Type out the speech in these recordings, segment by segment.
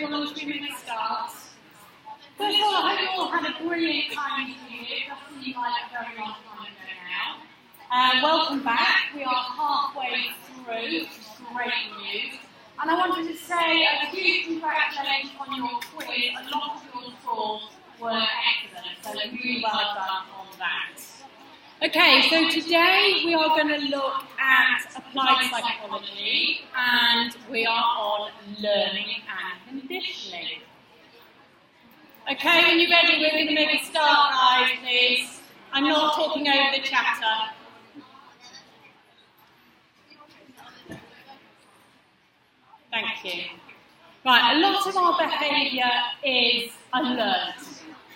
everyone, as we make a start. First of all, I hope you all had a brilliant time here. That seems like a very long time ago now. Welcome back. We are halfway through, which is great news. And I wanted to say a huge congratulations on your quiz. A lot of your scores were excellent, so really well done on that. Okay, so today we are going to look at applied psychology, and we are on learning and conditioning. Okay, when you're ready, we're going to make a start, guys, please. I'm not talking over the chapter. Thank you. Right, a lot of our behaviour is unlearned,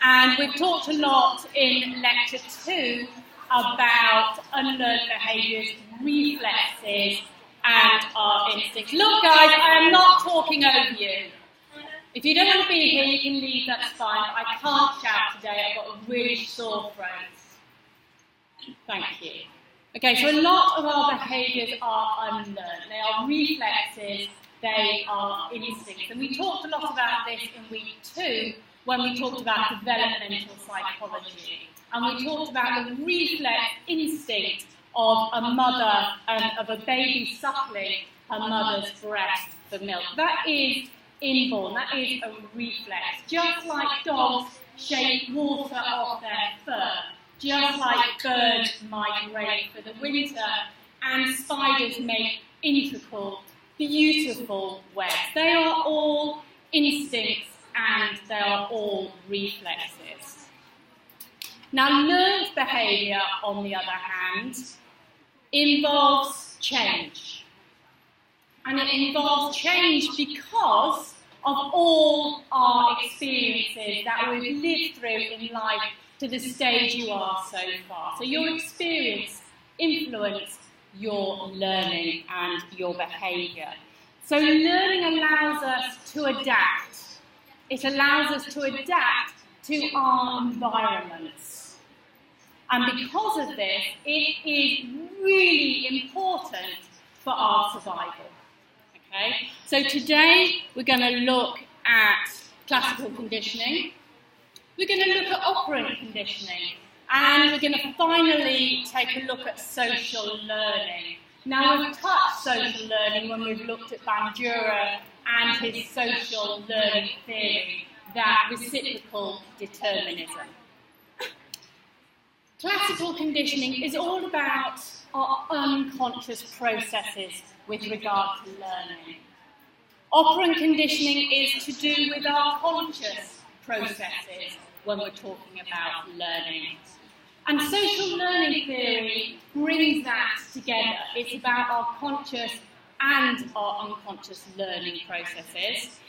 and we've talked a lot in Lecture 2 about unlearned behaviours, reflexes, and our instincts. Look, guys, I am not talking over you. If you don't want to be here, you can leave, that's fine. I can't shout today, I've got a really sore throat. Thank you. Okay, so a lot of our behaviours are unlearned. They are reflexes, they are instincts. And we talked a lot about this in week 2 when we talked about developmental psychology. And we talked about the reflex instinct of a mother, of a baby suckling her mother's breast for milk. That is inborn, that is a reflex. Just like dogs shake water off their fur, just like birds migrate for the winter, and spiders make integral, beautiful webs. They are all instincts and they are all reflexes. Now, learned behaviour, on the other hand, involves change. And it involves change because of all our experiences that we've lived through in life to the stage you are so far. So your experience influences your learning and your behaviour. So learning allows us to adapt. It allows us to adapt to our environments. And because of this, it is really important for our survival. Okay? So today we're going to look at classical conditioning. We're going to look at operant conditioning. And we're going to finally take a look at social learning. Now, we've touched social learning when we've looked at Bandura and his social learning theory, that reciprocal determinism. Classical conditioning is all about our unconscious processes with regard to learning. Operant conditioning is to do with our conscious processes when we're talking about learning. And social learning theory brings that together. It's about our conscious and our unconscious learning processes.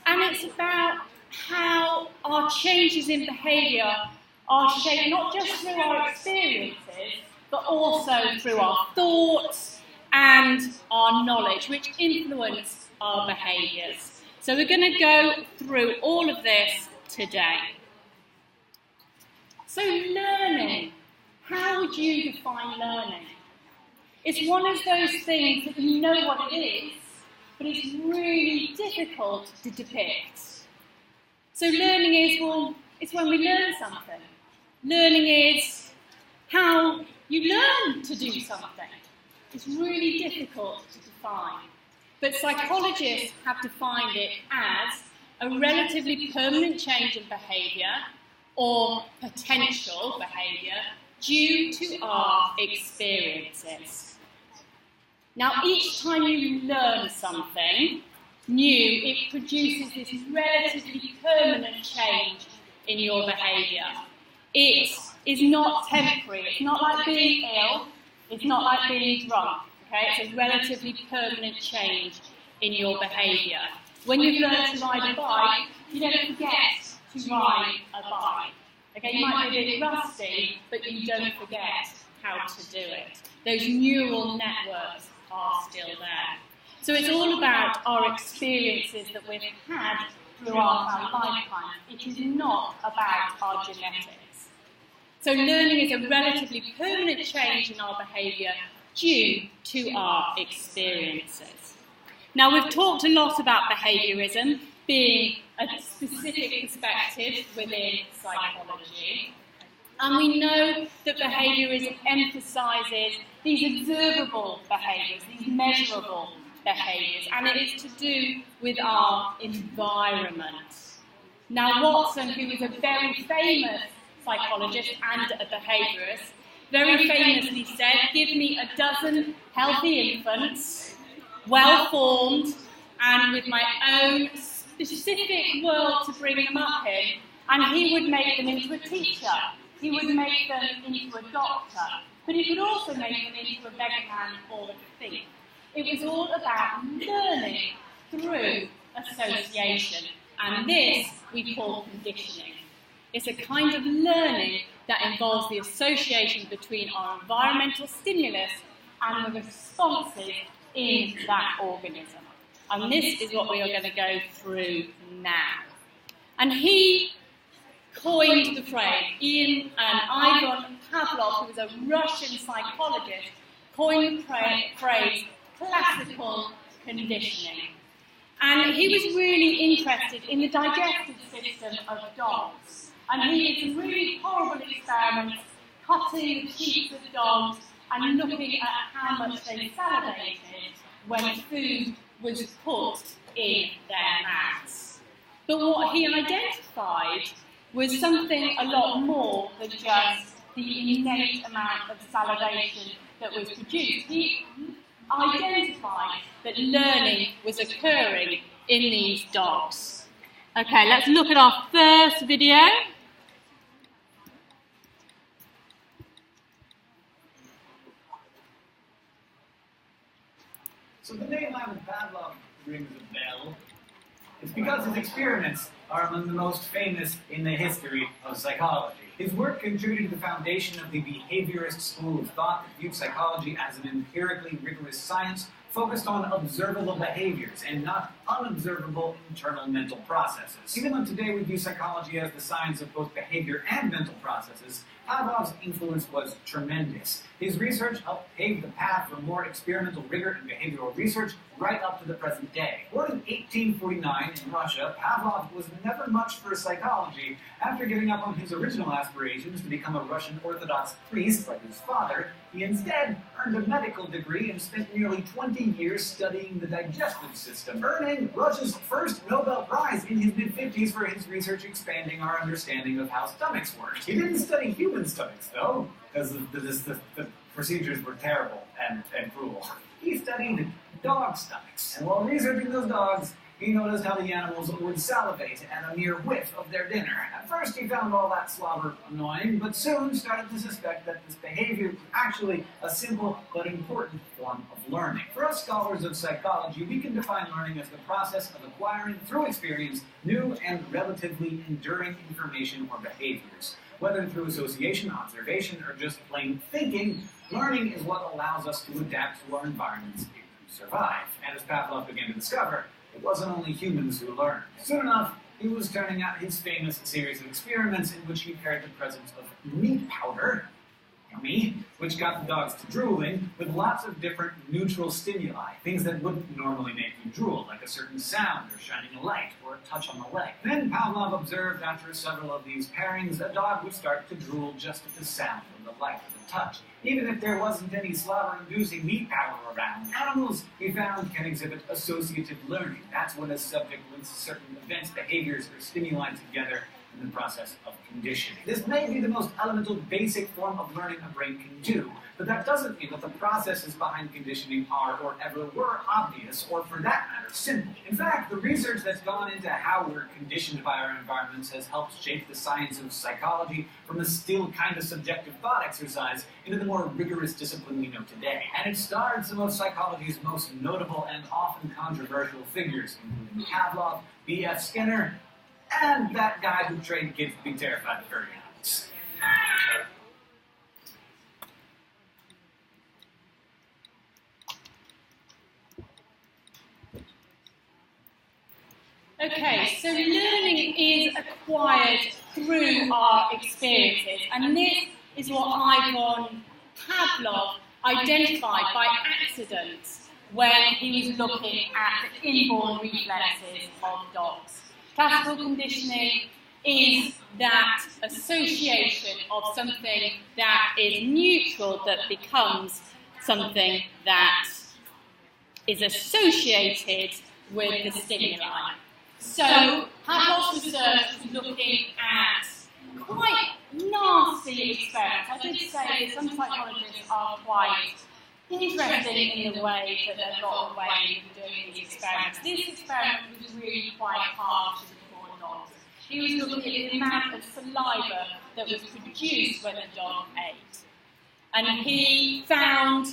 And it's about how our changes in behaviour are shaped not just through our experiences, but also through our thoughts and our knowledge, which influence our behaviours. So we're going to go through all of this today. So learning, how would you define learning? It's one of those things that you know what it is, but it's really difficult to depict. So learning is, well, it's when we learn something. Learning is how you learn to do something. It's really difficult to define. But psychologists have defined it as a relatively permanent change in behaviour or potential behaviour due to our experiences. Now, each time you learn something new, it produces this relatively permanent change in your behaviour. It is not temporary. It's not like being ill. It's not like being drunk. Okay? It's a relatively permanent change in your behaviour. When you've learned to ride a bike, you don't forget to ride a bike. Okay? You might be a bit rusty, but you don't forget how to do it. Those neural networks are still there. So it's all about our experiences that we've had throughout our lifetime. It is not about our genetics. So learning is a relatively permanent change in our behaviour due to our experiences. Now, we've talked a lot about behaviourism, being a specific perspective within psychology. And we know that behaviourism emphasises these observable behaviours, these measurable behaviours, and it is to do with our environment. Now, Watson, who is a very famous psychologist and a behaviourist, very famously said, "Give me a dozen healthy infants, well-formed, and with my own specific world to bring them up in, and he would make them into a teacher. He would make them into a doctor, but he could also make them into a beggarman or a thief." It was all about learning through association, and this we call conditioning. It's a kind of learning that involves the association between our environmental stimulus and the responses in that organism. And this is what we are going to go through now. And he coined the phrase, Ivan Pavlov, who was a Russian psychologist, coined the phrase classical conditioning. And he was really interested in the digestive system of dogs. And he did some really horrible experiments, cutting the cheeks of dogs and looking at how much they salivated when food was put in their mouths. But what he identified was something a lot more than just the innate amount of salivation that was produced. He identified that learning was occurring in these dogs. Okay, let's look at our first video. So the name Ivan Pavlov rings a bell. It's because his experiments are among the most famous in the history of psychology. His work contributed to the foundation of the behaviorist school of thought that viewed psychology as an empirically rigorous science focused on observable behaviors and not unobservable internal mental processes. Even though today we view psychology as the science of both behavior and mental processes, Pavlov's influence was tremendous. His research helped pave the path for more experimental rigor in behavioral research right up to the present day. Born in 1849 in Russia, Pavlov was never much for psychology. After giving up on his original aspirations to become a Russian Orthodox priest like his father, he instead earned a medical degree and spent nearly 20 years studying the digestive system, earning Russia's first Nobel Prize in his mid-50s for his research expanding our understanding of how stomachs work. He didn't study human stomachs, though, because the procedures were terrible and cruel. He studied dog stomachs, and while researching those dogs, he noticed how the animals would salivate at a mere whiff of their dinner. At first he found all that slobber annoying, but soon started to suspect that this behavior was actually a simple but important form of learning. For us scholars of psychology, we can define learning as the process of acquiring, through experience, new and relatively enduring information or behaviors. Whether through association, observation, or just plain thinking, learning is what allows us to adapt to our environments and survive. And as Pavlov began to discover, it wasn't only humans who learned. Soon enough, he was turning out his famous series of experiments in which he paired the presence of meat powder, yummy, which got the dogs to drooling, with lots of different neutral stimuli, things that wouldn't normally make you drool, like a certain sound, or shining a light, or a touch on the leg. Then Pavlov observed after several of these pairings, a dog would start to drool just at the sound of the light or the touch, even if there wasn't any slobber-inducing meat powder around. Animals, he found, can exhibit associative learning. That's when a subject links certain events, behaviors, or stimuli together in the process of conditioning. This may be the most elemental, basic form of learning a brain can do, but that doesn't mean that the processes behind conditioning are or ever were obvious, or for that matter, simple. In fact, the research that's gone into how we're conditioned by our environments has helped shape the science of psychology from a still kind of subjective thought exercise into the more rigorous discipline we know today. And it starred some of psychology's most notable and often controversial figures, including Pavlov, B.F. Skinner, and that guy who trained kids to be terrified of furry animals. Okay, so learning is acquired through our experiences, and this is what Ivan Pavlov identified by accident when he was looking at the inborn reflexes of dogs. Classical conditioning is that association of something that is neutral that becomes something that is associated with the stimuli. So Pavlov's research was looking at quite nasty experiments. I did say that some psychologists are quite interesting in the way that they've got away with doing these experiments. This experiment was really quite harsh to the poor dogs. He was looking at the amount of saliva that was produced when the dog ate. And he found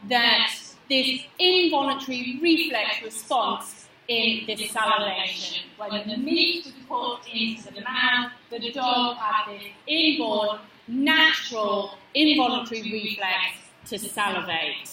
that this involuntary reflex response in this salivation, when the meat was put into the mouth, the dog had this inborn, natural, involuntary reflex to salivate.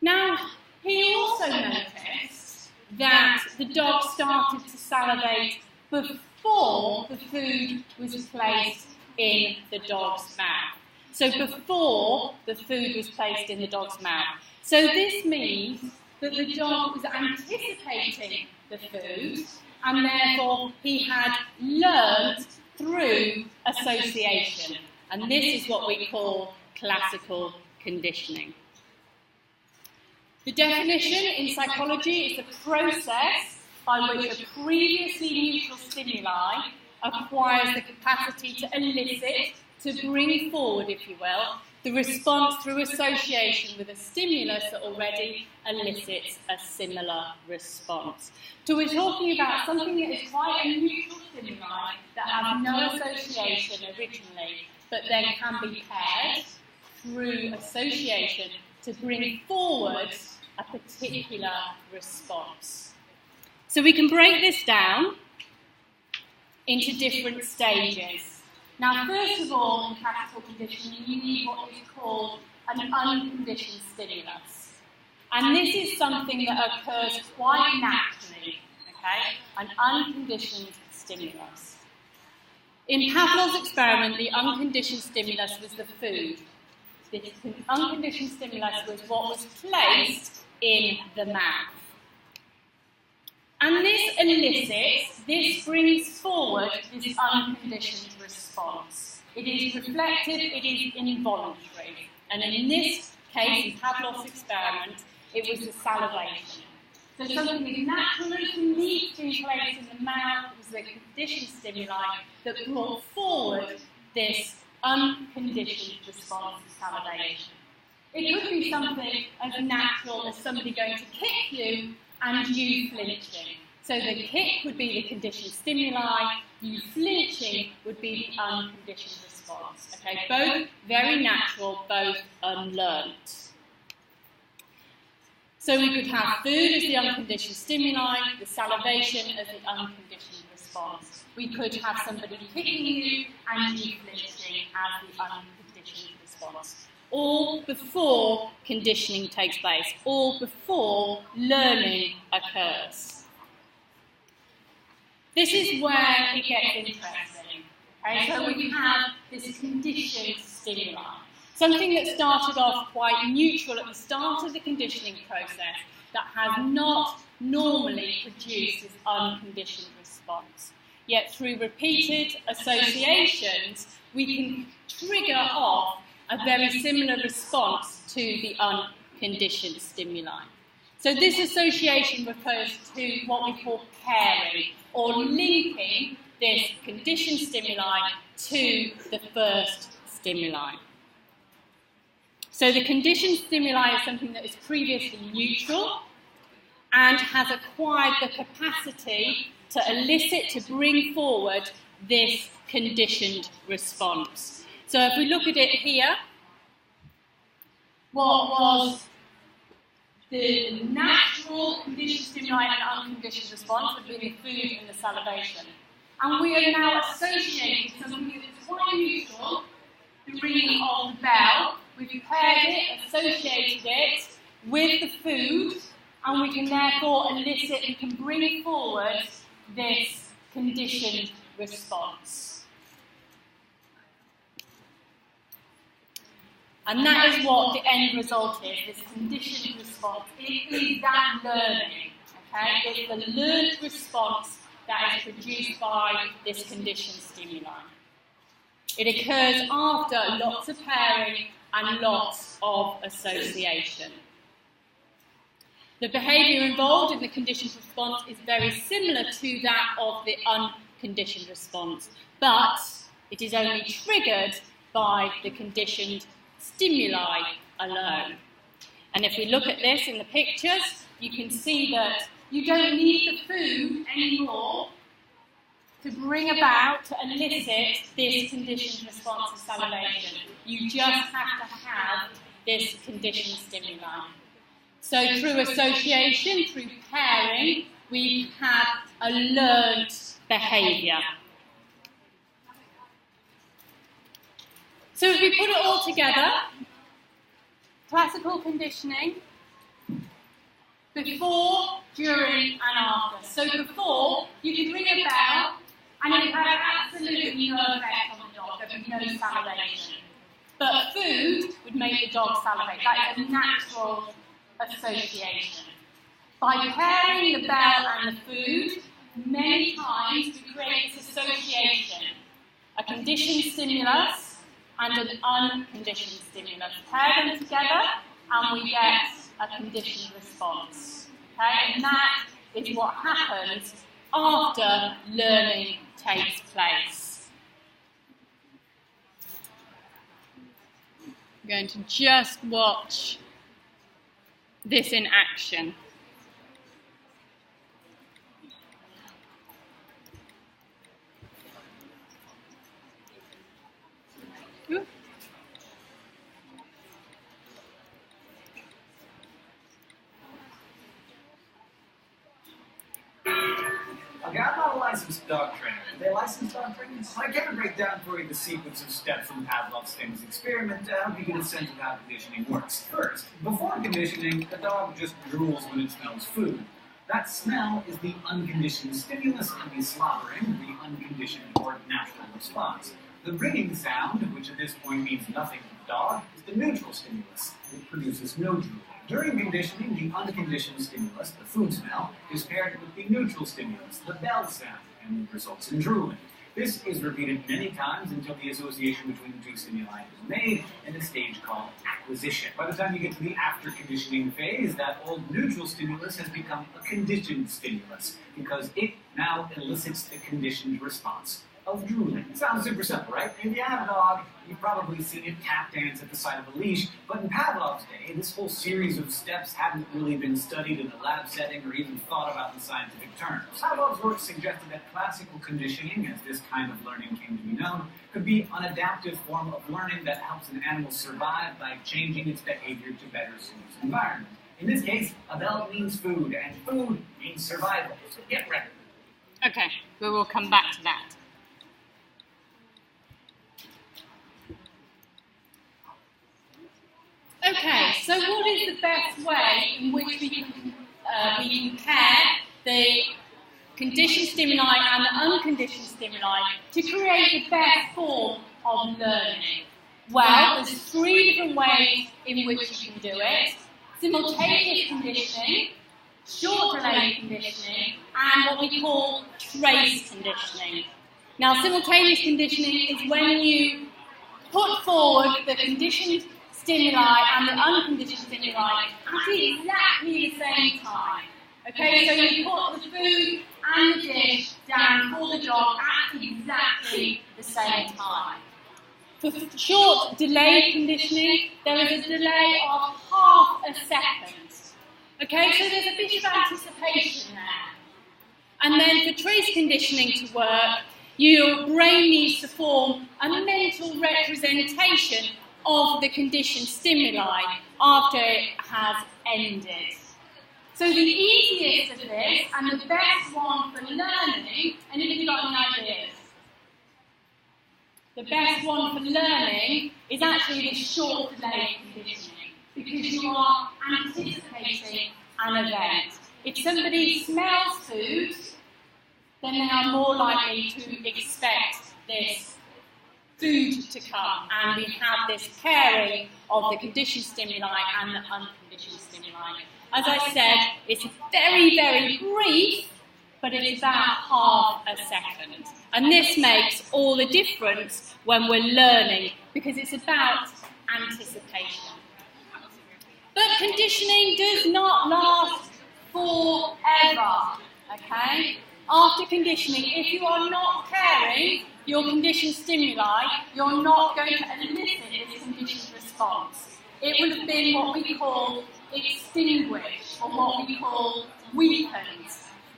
Now, he also noticed that the dog started to salivate before the food was placed in the dog's mouth. So before the food was placed in the dog's mouth. So this means that the dog was anticipating the food, and therefore he had learned through association. And this is what we call classical conditioning. The definition in psychology is the process by which a previously neutral stimuli acquires the capacity to elicit, to bring forward, if you will, the response through association with a stimulus that already elicits a similar response. So we're talking about something that is quite a neutral stimuli that has no association originally, but then can be paired through association to bring forward a particular response. So we can break this down into different stages. Now, first of all, in classical conditioning, you need what is called an unconditioned stimulus. And this is something that occurs quite naturally, okay? An unconditioned stimulus. In Pavlov's experiment, the unconditioned stimulus was the food. The unconditioned stimulus was what was placed in the mouth. And this elicits, this brings forward this unconditioned response. It is reflective, it is involuntary. And in this case, in Pavlov's experiment, it was the salivation. So something is naturally from meat being placed in the mouth was the conditioned stimuli that brought forward this unconditioned response to salivation. It could be something as natural as somebody going to kick you and you flinching. So the kick would be the conditioned stimuli, you flinching would be the unconditioned response. Okay, both very natural, both unlearnt. So we could have food as the unconditioned stimuli, the salivation as the unconditioned response. We could have somebody kicking you and you flinching as the unconditioned response. All before conditioning takes place, all before learning occurs. This is where it gets interesting. Okay? So we have this conditioned stimuli. Something that started off quite neutral at the start of the conditioning process that has not normally produced this unconditioned response. Yet through repeated associations, we can trigger off a very similar response to the unconditioned stimuli. So this association refers to what we call pairing, or linking this conditioned stimuli to the first stimuli. So the conditioned stimuli is something that is previously neutral and has acquired the capacity to elicit, to bring forward this conditioned response. So if we look at it here, what was the natural conditioned stimuli and unconditioned response would be the food and the salivation. And we are now associating something that is quite neutral, the ringing of the bell. We've paired it, associated it with the food, and we can therefore elicit, we can bring forward this conditioned response. And that is what the end result is, this conditioned response. It is that learning, okay? It's the learned response that is produced by this conditioned stimuli. It occurs after lots of pairing and lots of association. The behaviour involved in the conditioned response is very similar to that of the unconditioned response, but it is only triggered by the conditioned stimuli alone. And if we look at this in the pictures, you can see that you don't need the food anymore to bring about, to elicit this conditioned response of salivation. You just have to have this conditioned stimuli. So through association, through pairing, we have a learned behaviour. So if we put it all together, classical conditioning, before, during and after. So before, you could ring a bell and it would have absolutely no effect on the dog. There would be no salivation. But food would make the dog salivate. That is a natural association. By pairing the bell and the food, many times we create this association. A conditioned stimulus and an unconditioned stimulus. Pair them together and we get a conditioned response. Okay? And that is what happens after learning takes place. I'm going to just watch this in action. Okay, I'm not a licensed dog trainer. Are they licensed dog trainers? I can't break down for you the sequence of steps in Pavlov's famous experiment to help you get a sense of how conditioning works. First, before conditioning, the dog just drools when it smells food. That smell is the unconditioned stimulus, and the slobbering, the unconditioned or natural response. The ringing sound, which at this point means nothing to the dog, is the neutral stimulus. It produces no drooling. During conditioning, the unconditioned stimulus, the food smell, is paired with the neutral stimulus, the bell sound, and results in drooling. This is repeated many times until the association between the two stimuli is made in a stage called acquisition. By the time you get to the after-conditioning phase, that old neutral stimulus has become a conditioned stimulus because it now elicits the conditioned response of drooling. It sounds super simple, right? If you have a dog, you've probably seen it tap dance at the side of a leash, but in Pavlov's day, this whole series of steps hadn't really been studied in a lab setting or even thought about in scientific terms. Pavlov's work suggested that classical conditioning, as this kind of learning came to be known, could be an adaptive form of learning that helps an animal survive by changing its behavior to better suit its environment. In this case, a bell means food, and food means survival, so get ready. Okay, we will come back to that. Okay, so what is the best way in which we can pair the conditioned stimuli and the unconditioned stimuli to create the best form of learning? Well, there's 3 different ways in which you can do it. Simultaneous conditioning, short delay conditioning, and what we call trace conditioning. Now, simultaneous conditioning is when you put forward the conditioned stimuli and the unconditioned stimuli at exactly the same time. Okay, so you put the food and the dish down for the dog at exactly the same time. For short delayed conditioning, there is a delay of half a second. Okay, so there's a bit of anticipation there. And then for trace conditioning to work, your brain needs to form a mental representation of the conditioned stimuli after it has ended. So the easiest of this and the best one for learning, and if you've got any ideas, the best one for learning is actually the short delay conditioning because you are anticipating an event. If somebody smells food, then they are more likely to expect this food to come, and we have this pairing of the conditioned stimuli and the unconditioned stimuli. As I said, it's very, very brief, but it's about half a second. And this makes all the difference when we're learning, because it's about anticipation. But conditioning does not last forever, okay? After conditioning, if you are not pairing your conditioned stimuli, you're not going to elicit this conditioned response. It would have been what we call extinguished, or what we call weakened.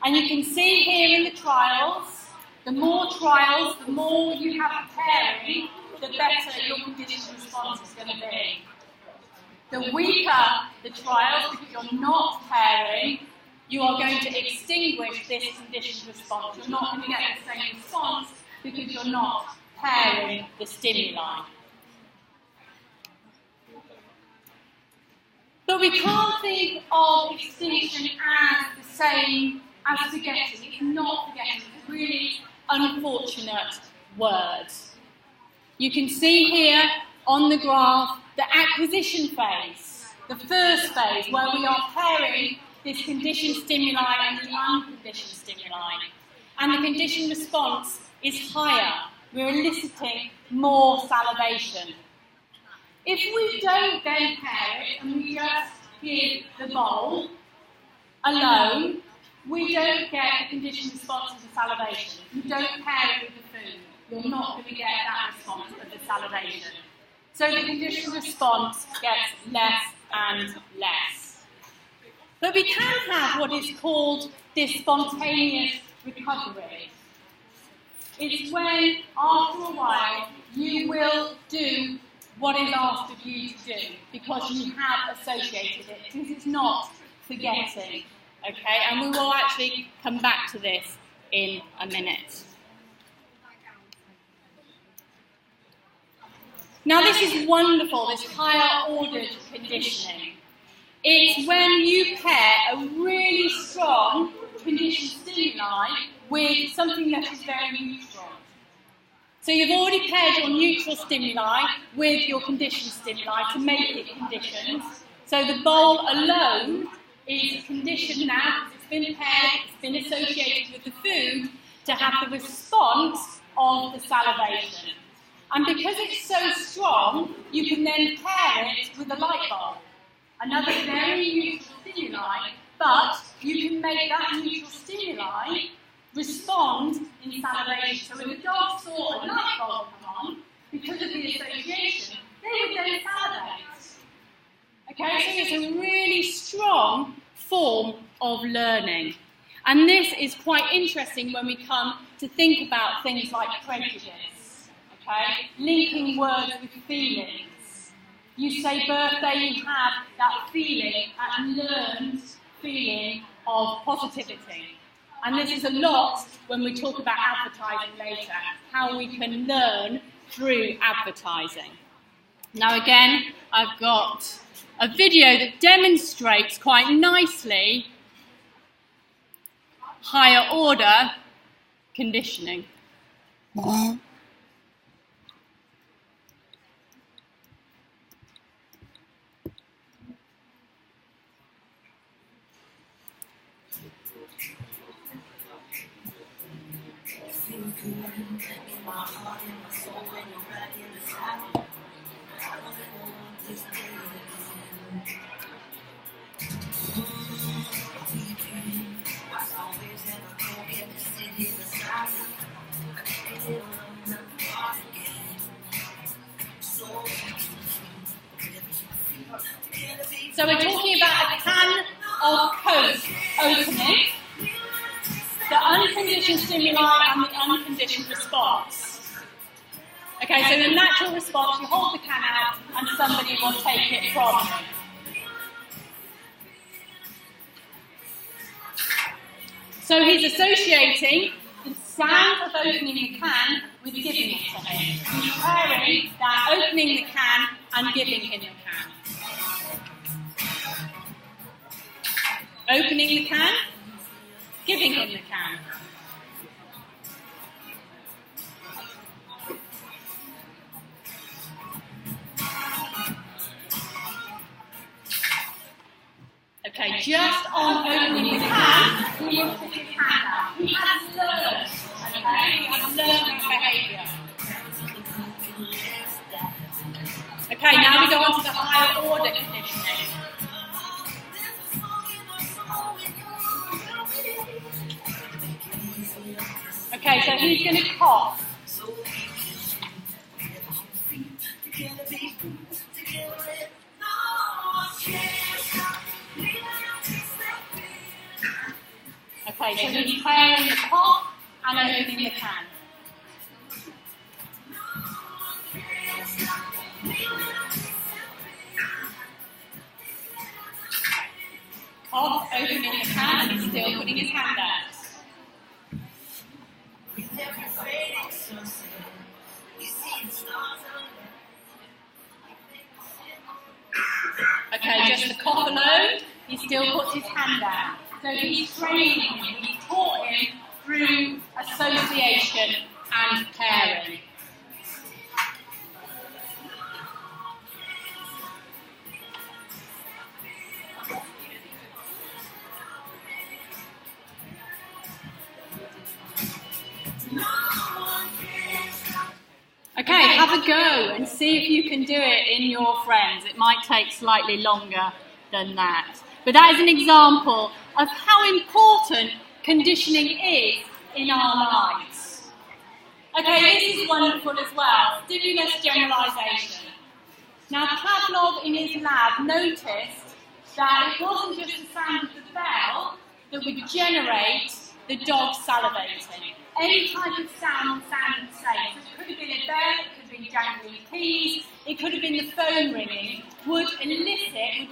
And you can see here in the trials, the more you have pairing, the better your conditioned response is going to be. The weaker the trials, because you're not pairing, you are going to extinguish this conditioned response. You're not going to get the same response because you're not pairing the stimuli. But we can't think of extinction as the same as forgetting. It's not forgetting. It's a really unfortunate word. You can see here on the graph the acquisition phase, the first phase, where we are pairing this conditioned stimuli and the unconditioned stimuli. And the conditioned response is higher. We're eliciting more salivation. If we don't then pair it and we just give the bowl alone, we don't get a conditioned response of the salivation. You don't pair it with the food. You're not going to get that response of the salivation. So the conditioned response gets less and less. But we can have what is called this spontaneous recovery. It's when, after a while, you will do what is asked of you to do because you have associated it. This is not forgetting, okay? And we will actually come back to this in a minute. Now this is wonderful, this higher ordered conditioning. It's when you pair a really strong conditioned stimuli with something that is very neutral. So you've already paired your neutral stimuli with your conditioned stimuli to make it conditioned. So the bowl alone is conditioned now because it's been paired, it's been associated with the food to have the response of the salivation. And because it's so strong, you can then pair it with a light bulb. Another very neutral stimuli, but you can make that neutral stimuli respond in salivation. So if the dog saw a light bulb come on, because of the association, they would then salivate. Okay, so it's a really strong form of learning. And this is quite interesting when we come to think about things like prejudice. Okay? Linking words with feelings. You say birthday, you have that feeling, that learned feeling of positivity. And this is a lot when we talk about advertising later, how we can learn through advertising. Now again, I've got a video that demonstrates quite nicely higher order conditioning. So we're talking about a can of Coke opening, the unconditioned stimuli and the unconditioned response. Okay, so the natural response, you hold the can out and somebody will take it from you. So he's associating the sound of opening the can with giving it to him. He's pairing that opening the can and giving him the can. Opening the can, giving him the can. Okay, just on opening his hand, he will put his hand out. He has learned, okay? He has learned behaviour. Okay, now we go on to the higher order conditioning. Okay, so he's going to cough. Okay, so he's clearing the cough and opening the can. Cough, opening the can, and still putting his hand out. Okay, just the cough alone, he still puts his hand out. So he's training him, he's taught him through association and pairing. Okay, have a go and see if you can do it in your friends. It might take slightly longer than that. But that is an example of how important conditioning is in our lives. Okay, this is wonderful as well. Stimulus generalisation. Now, Pavlov in his lab noticed that it wasn't just the sound of the bell that would generate the dog salivating. Any type of sound sounded the same. So it could have been a bell, it could have been jangling keys, it could have been the phone ringing, would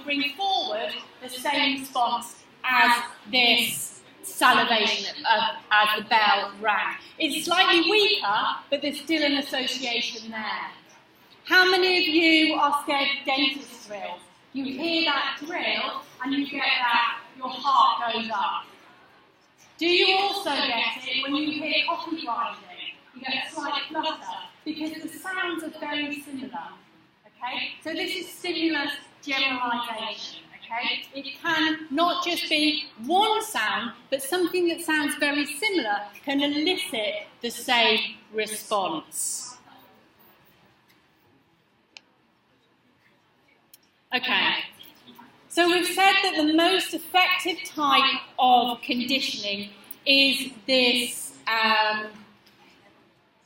bring forward the same response as this salivation, as the bell rang. It's slightly weaker, but there's still an association there. How many of you are scared of dentist drills? You hear that drill and you get that, your heart goes up. Do you also get it when you hear coffee grinding? You get a slight flutter because the sounds are very similar. Okay, so this is stimulus generalisation. Okay, it can not just be one sound, but something that sounds very similar can elicit the same response. Okay. So we've said that the most effective type of conditioning is this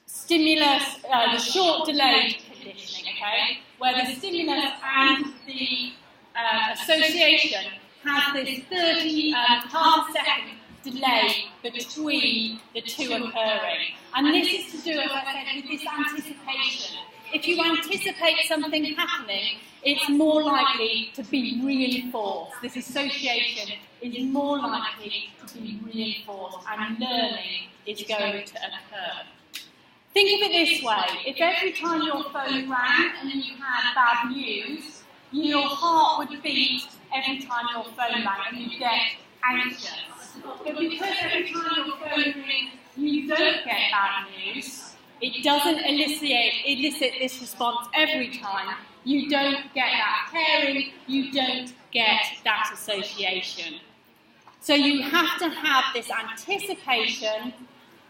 stimulus, the short delayed conditioning, okay, where the stimulus and the association has this half a second delay between the two occurring. And this is to do, as I said, with this anticipation. If you anticipate something happening, it's more likely to be reinforced. This association is more likely to be reinforced and learning is going to occur. Think of it this way. If every time your phone rang and you had bad news, your heart would beat every time your phone rang and you get anxious. But because every time your phone rings you don't get bad news, it doesn't elicit this response every time. You don't get that pairing, you don't get that association. So you have to have this anticipation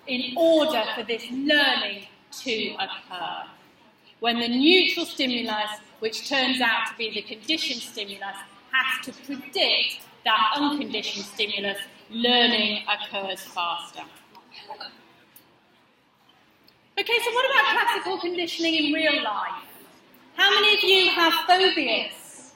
in order for this learning to occur. When the neutral stimulus, which turns out to be the conditioned stimulus, has to predict that unconditioned stimulus, learning occurs faster. Okay, so what about classical conditioning in real life? How many of you have phobias?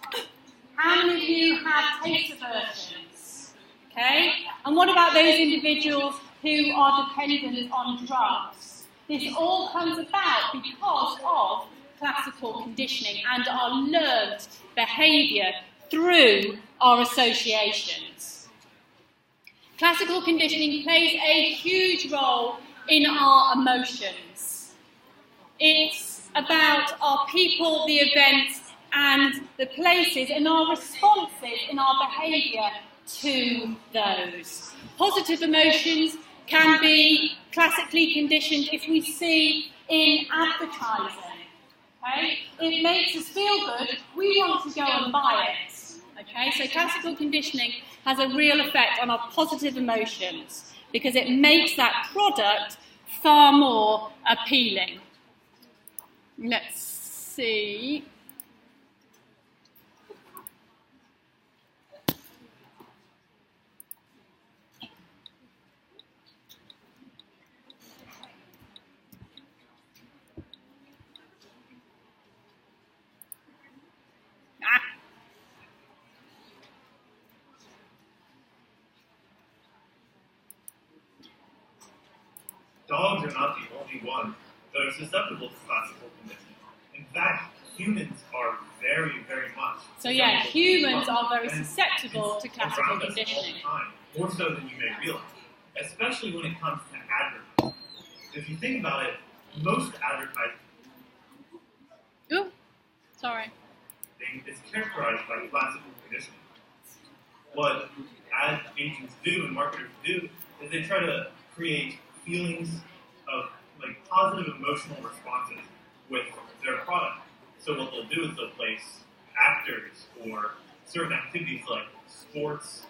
How many of you have taste aversions? Okay, and what about those individuals who are dependent on drugs? This all comes about because of classical conditioning and our learned behaviour through our associations. Classical conditioning plays a huge role in our emotions. It's about our people, the events, and the places, and our responses in our behaviour to those. Positive emotions can be classically conditioned if we see in advertising. Okay? It makes us feel good, we want to go and buy it. Okay, so classical conditioning has a real effect on our positive emotions because it makes that product far more appealing. Let's see. Dogs are not the only ones that are susceptible to classical conditioning. In fact, humans are very, very much. So yeah, humans are very susceptible to classical conditioning. All the time, more so than you may realize, especially when it comes to advertising. If you think about it, most advertising is characterized by classical conditioning. What ad agents do and marketers do is they try to create feelings of like positive emotional responses with their product. So what they'll do is they'll place actors or certain activities like sports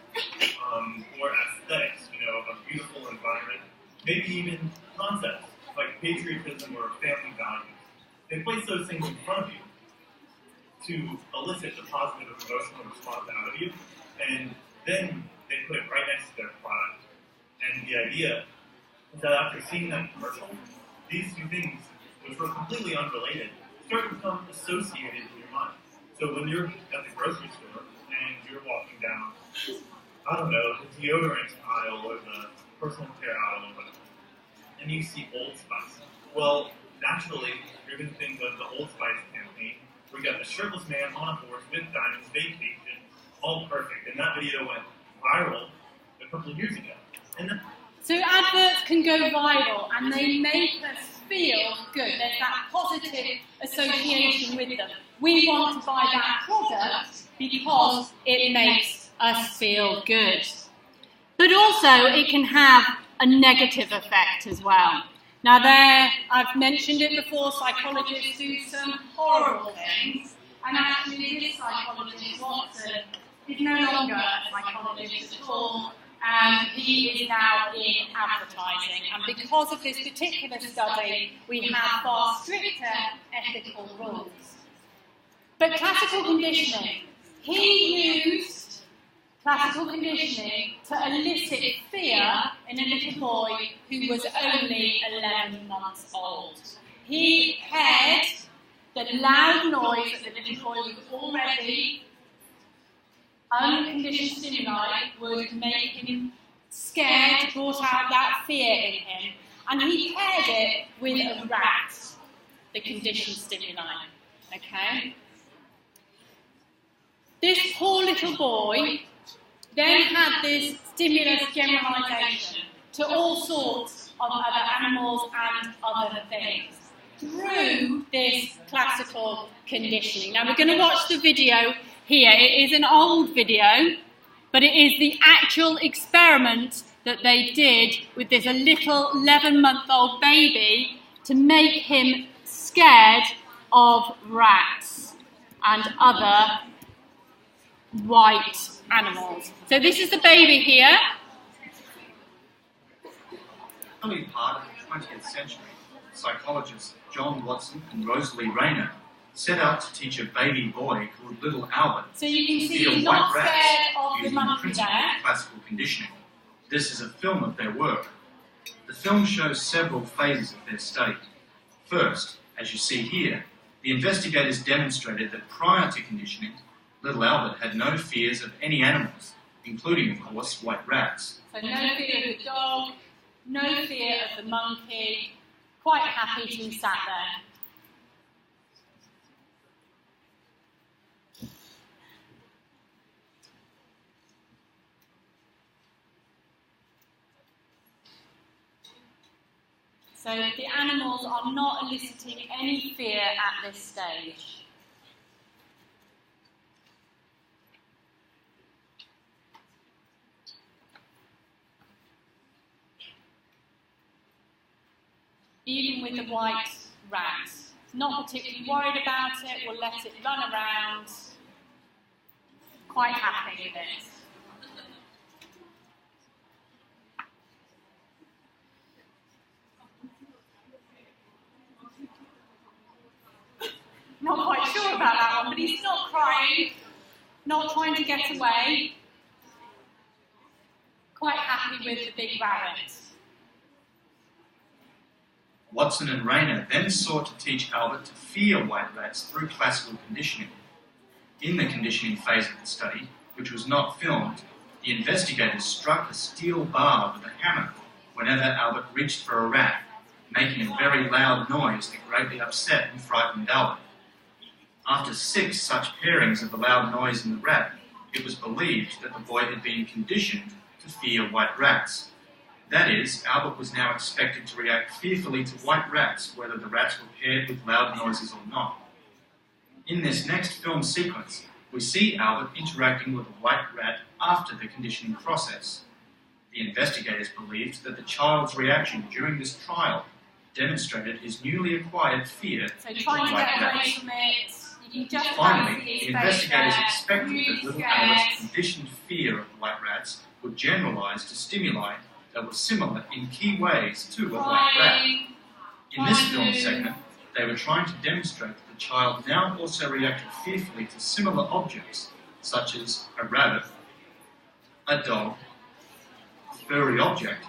or aesthetics, a beautiful environment, maybe even concepts like patriotism or family values. They place those things in front of you to elicit the positive emotional response out of you, and then they put it right next to their product. And the idea is that after seeing that commercial, these two things, which were completely unrelated, start to become associated in your mind. So when you're at the grocery store and you're walking down, I don't know, the deodorant aisle or the personal care aisle or whatever, and you see Old Spice, well, naturally, you're going to think of the Old Spice campaign. We got the shirtless man on a horse with diamonds, vacation, all perfect. And that video went viral a couple of years ago. So adverts can go viral and they make us feel good. There's that positive association with them. We want to buy that product because it makes us feel good. But also it can have a negative effect as well. Now I've mentioned it before, psychologists do some horrible things, and actually this psychologist, Watson, is no longer a psychologist at all, and he is now in advertising. And because of this particular study, we have far stricter ethical rules. But classical conditioning, he used classical conditioning to elicit fear in a little boy who was only 11 months old. He heard the loud noise that the little boy was already unconditioned stimuli would make him scared, brought out that fear in him, and he paired it with a rat, the conditioned stimuli. Okay? This poor little boy then had this stimulus generalisation to all sorts of other animals and other things through this classical conditioning. Now we're going to watch the video here. It is an old video, but it is the actual experiment that they did with this little 11-month-old baby to make him scared of rats and other white animals. So this is the baby here. Early part of the 20th century, psychologists John Watson and Rosalie Rayner set out to teach a baby boy called Little Albert so you can see to he's steal white not scared rats of the using the monkey principle there. of classical conditioning. This is a film of their work. The film shows several phases of their study. First, as you see here, the investigators demonstrated that prior to conditioning, Little Albert had no fears of any animals, including, of course, white rats. So no fear of the dog, no fear of the monkey, quite happy to be sat there. So the animals are not eliciting any fear at this stage. Even with the white rat, not particularly worried about it, we'll let it run around. quite happy with it. Not quite sure about that one, but he's not crying, not trying to get away. Quite happy with the big rabbit. Watson and Rayner then sought to teach Albert to fear white rats through classical conditioning. In the conditioning phase of the study, which was not filmed, the investigators struck a steel bar with a hammer whenever Albert reached for a rat, making a very loud noise that greatly upset and frightened Albert. After 6 such pairings of the loud noise in the rat, it was believed that the boy had been conditioned to fear white rats. That is, Albert was now expected to react fearfully to white rats, whether the rats were paired with loud noises or not. In this next film sequence, we see Albert interacting with a white rat after the conditioning process. The investigators believed that the child's reaction during this trial demonstrated his newly acquired fear So of trying to white get away rats. from it. You just Finally, fancy his the investigators face expected there, that little really Albert's scared. conditioned fear of white rats would generalise to stimuli that were similar in key ways to a white rat. Crying, In this trying film to- segment, they were trying to demonstrate that the child now also reacted fearfully to similar objects, such as a rabbit, a dog, a furry object,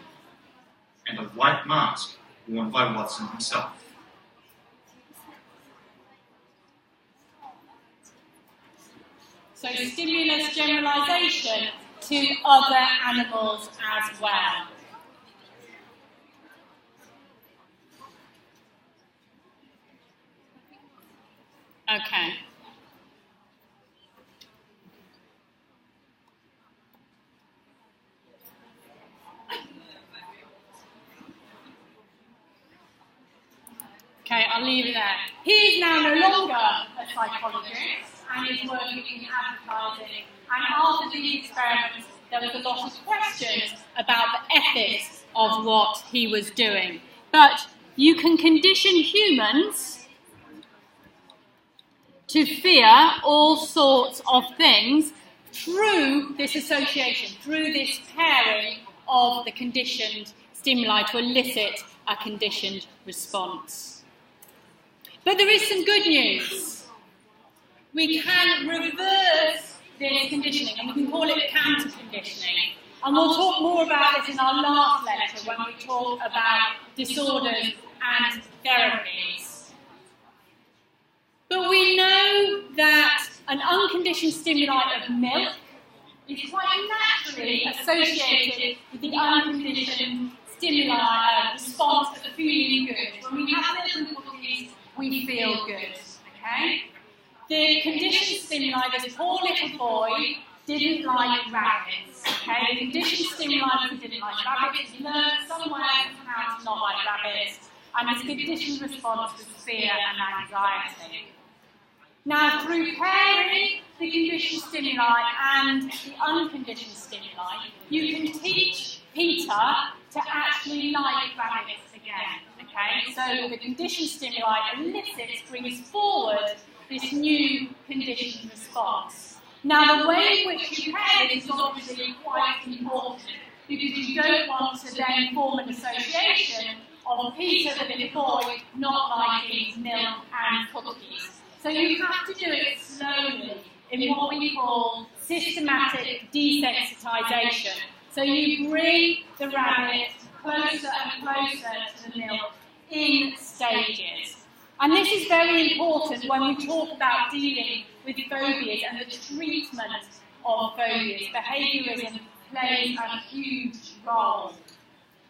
and a white mask worn by Watson himself. So stimulus generalisation to other animals as well. Okay. Okay, I'll leave it there. He is now no longer a psychologist and is working in advertising. And after these experiments, there was a lot of questions about the ethics of what he was doing. But you can condition humans to fear all sorts of things through this association, through this pairing of the conditioned stimuli to elicit a conditioned response. But there is some good news. We can reverse this conditioning, and we can call it counter-conditioning. And we'll talk more about this in our last lecture when we talk about disorders and therapies. But we know that an unconditioned stimuli of milk is quite naturally associated with the unconditioned stimuli response of feeling good. When we have little cookies, we feel good. Okay? The conditioned stimuli, this poor little boy didn't like rabbits. Okay? The conditioned stimuli he didn't like rabbits. He learned somewhere somehow to not like rabbits, and his conditioned response was fear and anxiety. Now, through pairing the conditioned stimuli and the unconditioned stimuli, you can teach Peter to actually like rabbits again. Okay, so the conditioned stimuli elicits, brings forward this new conditioned response. Now, the way in which you pair this is obviously quite important, because you don't want to then form an association of Peter, the little boy, not liking milk and cookies. So you have to do it slowly in what we call systematic desensitization. So you bring the rabbit closer and closer to the milk in stages. And this is very important when we talk about dealing with phobias and the treatment of phobias. Behaviourism plays a huge role.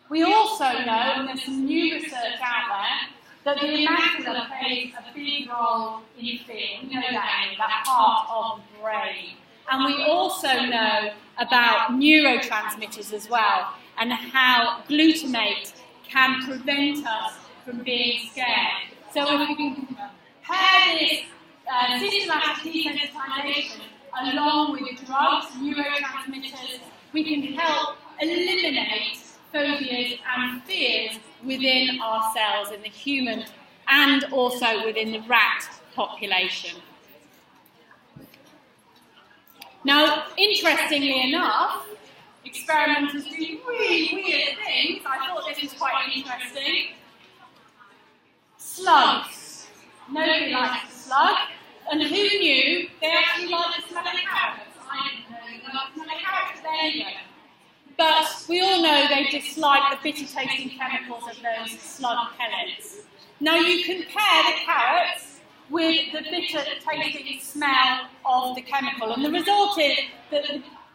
We also know, and there's some new research out there, that the amygdala plays a big role in fear. We know that part of the brain. And we also know about neurotransmitters as well, and how glutamate can prevent us from being scared. So if we can pair this systematic desensitization along with drugs, neurotransmitters, we can help eliminate phobias and fears within ourselves, in the human and also within the rat population. Now, interestingly enough, experimenters do really weird things. I thought this was quite interesting. Slugs. Nobody likes a slug. And who knew they actually like the smell of carrots? I didn't know they like the smell of carrots. There you go. But we all know they dislike the bitter tasting chemicals of those slug pellets. Now you compare the carrots with the bitter tasting smell of the chemical, and the result is that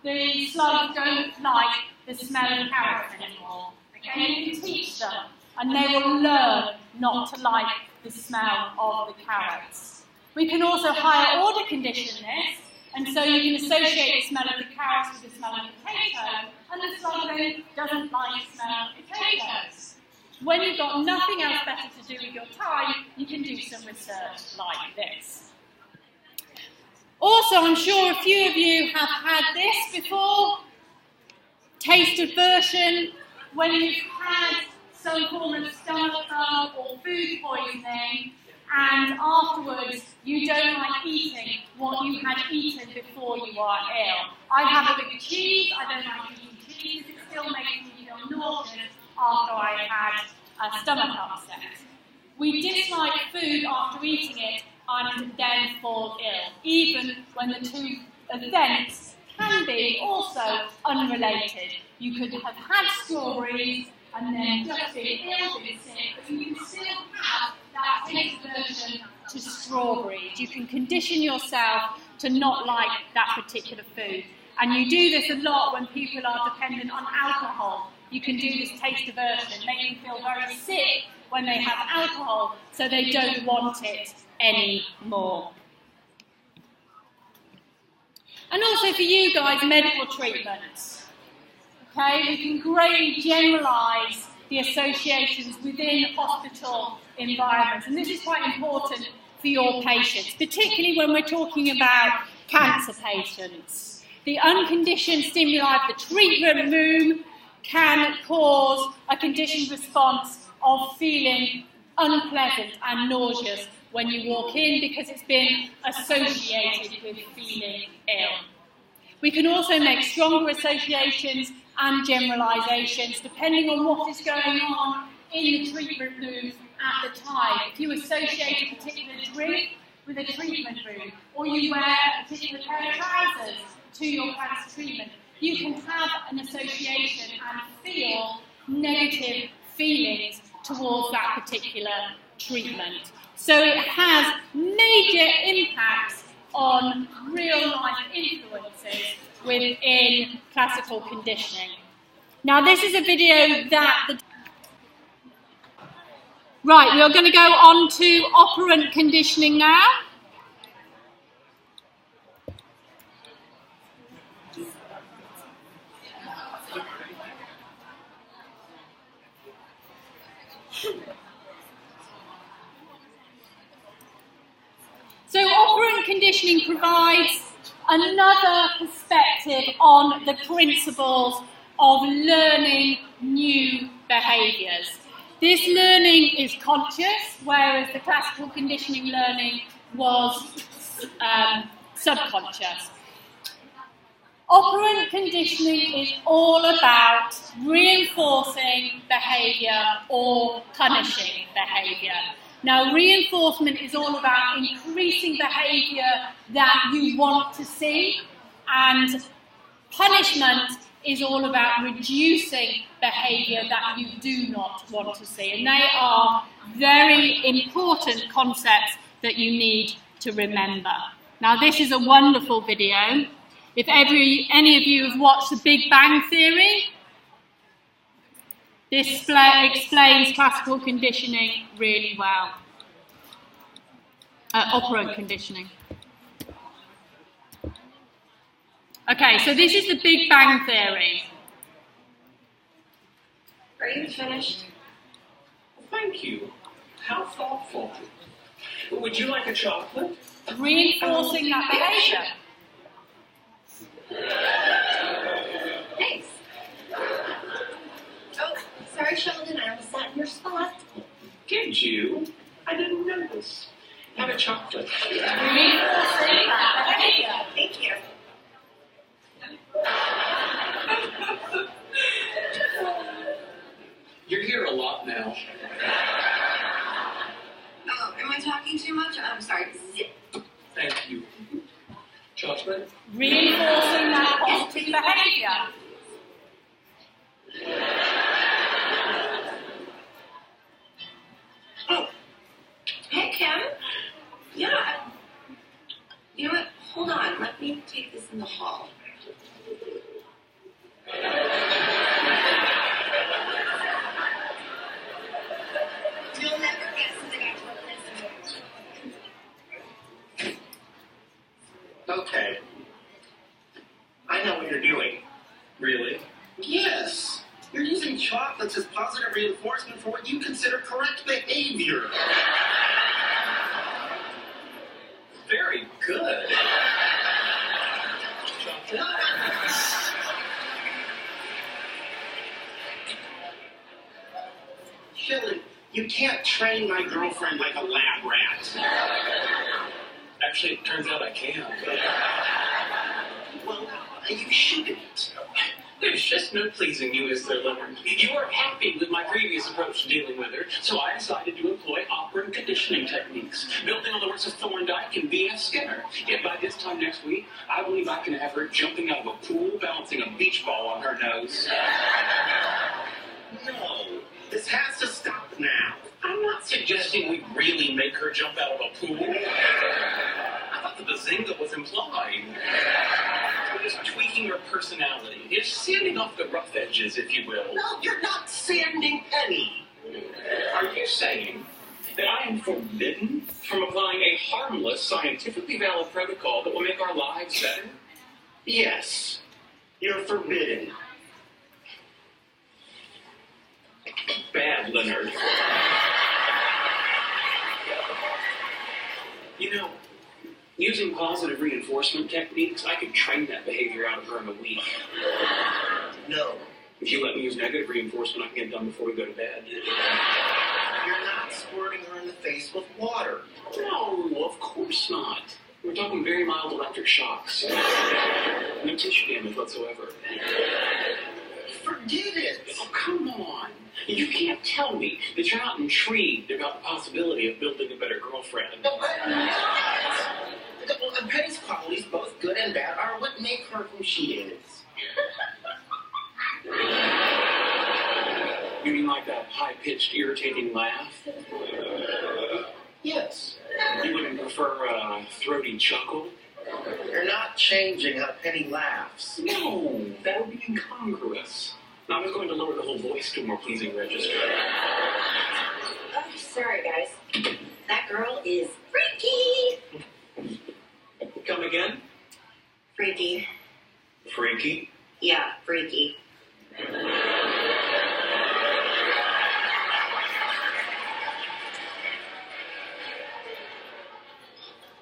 the slugs don't like the smell of carrots anymore. Okay, you can teach them, and they will learn not to like the smell of the carrots. We can also higher order condition this, and so you can associate the smell of the carrots with the smell of the potato, and the slug then doesn't like the smell of potatoes. When you've got nothing else better to do with your time, you can do some research like this. Also, I'm sure a few of you have had this before, taste aversion, when you've had some form of stomach bug or food poisoning, and afterwards you don't like eating what you had eaten before you are ill. I have a bit of cheese, I don't like eating cheese, it still makes me feel nauseous after I had a stomach upset. We dislike food after eating it and then fall ill, even when the two events can be also unrelated. You could have had strawberries and then just been ill, been sick, but you can still have that taste aversion to strawberries. You can condition yourself to not like that particular food. And you do this a lot when people are dependent on alcohol. You can do this taste aversion, make them feel very sick when they have alcohol, so they don't want it anymore. And also for you guys, medical treatments. Okay, we can greatly generalise the associations within hospital environments, and this is quite important for your patients, particularly when we're talking about cancer patients. The unconditioned stimuli of the treatment room can cause a conditioned response of feeling unpleasant and nauseous when you walk in because it's been associated with feeling ill. We can also make stronger associations and generalisations depending on what is going on in the treatment room at the time. If you associate a particular drink with a treatment room, or you wear a particular pair of trousers to your cancer treatment, you can have an association and feel negative feelings towards that particular treatment. So it has major impacts on real-life influences within classical conditioning. Now, this is a video that... Right, we're going to go on to operant conditioning now. So operant conditioning provides another perspective on the principles of learning new behaviours. This learning is conscious, whereas the classical conditioning learning was subconscious. Operant conditioning is all about reinforcing behaviour or punishing behaviour. Now, reinforcement is all about increasing behaviour that you want to see, and punishment is all about reducing behaviour that you do not want to see. And they are very important concepts that you need to remember. Now, this is a wonderful video. If any of you have watched The Big Bang Theory, this explains classical conditioning really well. Operant conditioning. Okay, so this is The Big Bang Theory. Are you finished? Thank you. How thoughtful. Would you like a chocolate? Reinforcing that behaviour. Thanks. Oh, sorry, Sheldon, I almost sat in your spot. Did you? I didn't notice. Have a chocolate. Reinforcing that behaviour. Thank you. Yes. You're using chocolates as positive reinforcement for what you consider correct behavior. Very good. Shelley, you can't train my girlfriend like a lab rat. Actually, it turns out I can. Well, you shouldn't. There's just no pleasing you, is there, Leonard? You weren't happy with my previous approach to dealing with her, so I decided to employ operant conditioning techniques, building on the works of Thorndike and B.F. Skinner. Yet by this time next week, I believe I can have her jumping out of a pool, balancing a beach ball on her nose. No, this has to stop now. I'm not suggesting we really make her jump out of a pool. I thought the bazinga was implied. We're just tweaking her personality. Just sanding off the rough edges, if you will. No, you're not sanding any. Are you saying that I am forbidden from applying a harmless, scientifically valid protocol that will make our lives better? Yes, you're forbidden. Bad, Leonard. You know, using positive reinforcement techniques, I could train that behavior out of her in a week. No. If you let me use negative reinforcement, I can get it done before we go to bed. You're not squirting her in the face with water. No, of course not. We're talking very mild electric shocks. No tissue damage whatsoever. Forget it. Oh, come on. You can't tell me that you're not intrigued about the possibility of building a better girlfriend. No, I'm not. Penny's qualities, both good and bad, are what make her who she is. You mean like that high-pitched, irritating laugh? Yes. You wouldn't prefer a throaty chuckle? You're not changing how Penny laughs. No, that would be incongruous. I was going to lower the whole voice to a more pleasing register. Oh, sorry, guys. That girl is freaky. Come again? Freaky. Freaky? Yeah, freaky.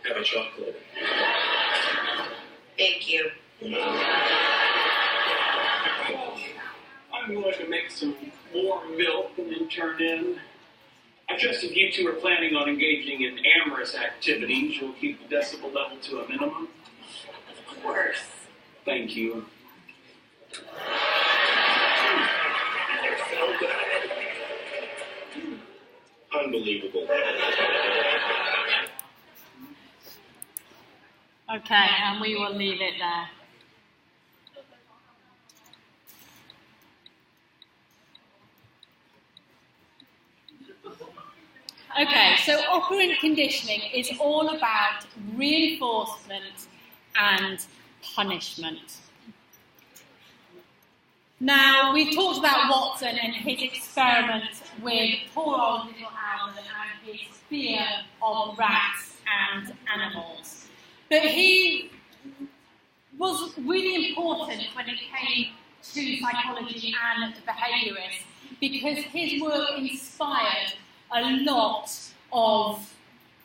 Have a chocolate. Thank you. I'm going to make some warm milk and then turn in. I trust if you two are planning on engaging in amorous activities, you'll keep the decibel level to a minimum. Of course. Thank you. They're so good. Unbelievable. Okay, and we will leave it there. Okay, so operant conditioning is all about reinforcement and punishment. Now, we've talked about Watson and his experiment with poor old little Albert and his fear of rats and animals. But he was really important when it came to psychology and behaviourism because his work inspired a lot of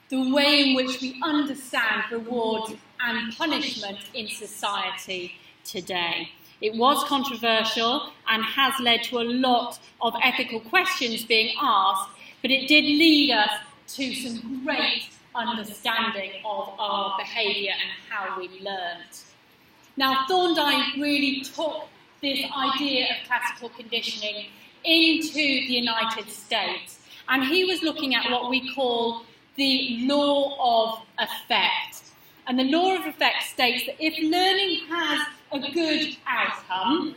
the way in which we understand reward and punishment in society today. It was controversial and has led to a lot of ethical questions being asked, but it did lead us to some great understanding of our behaviour and how we learned. Now, Thorndike really took this idea of classical conditioning into the United States, and he was looking at what we call the law of effect. And the law of effect states that if learning has a good outcome,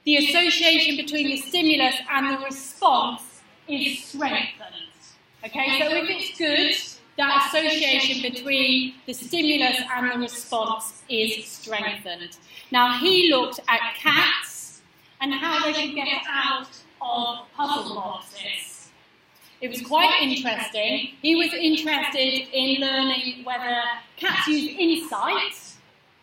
the association between the stimulus and the response is strengthened. Okay, so if it's good, that association between the stimulus and the response is strengthened. Now, he looked at cats and how they could get out of puzzle boxes. It was quite interesting. He was interested in learning whether cats use insight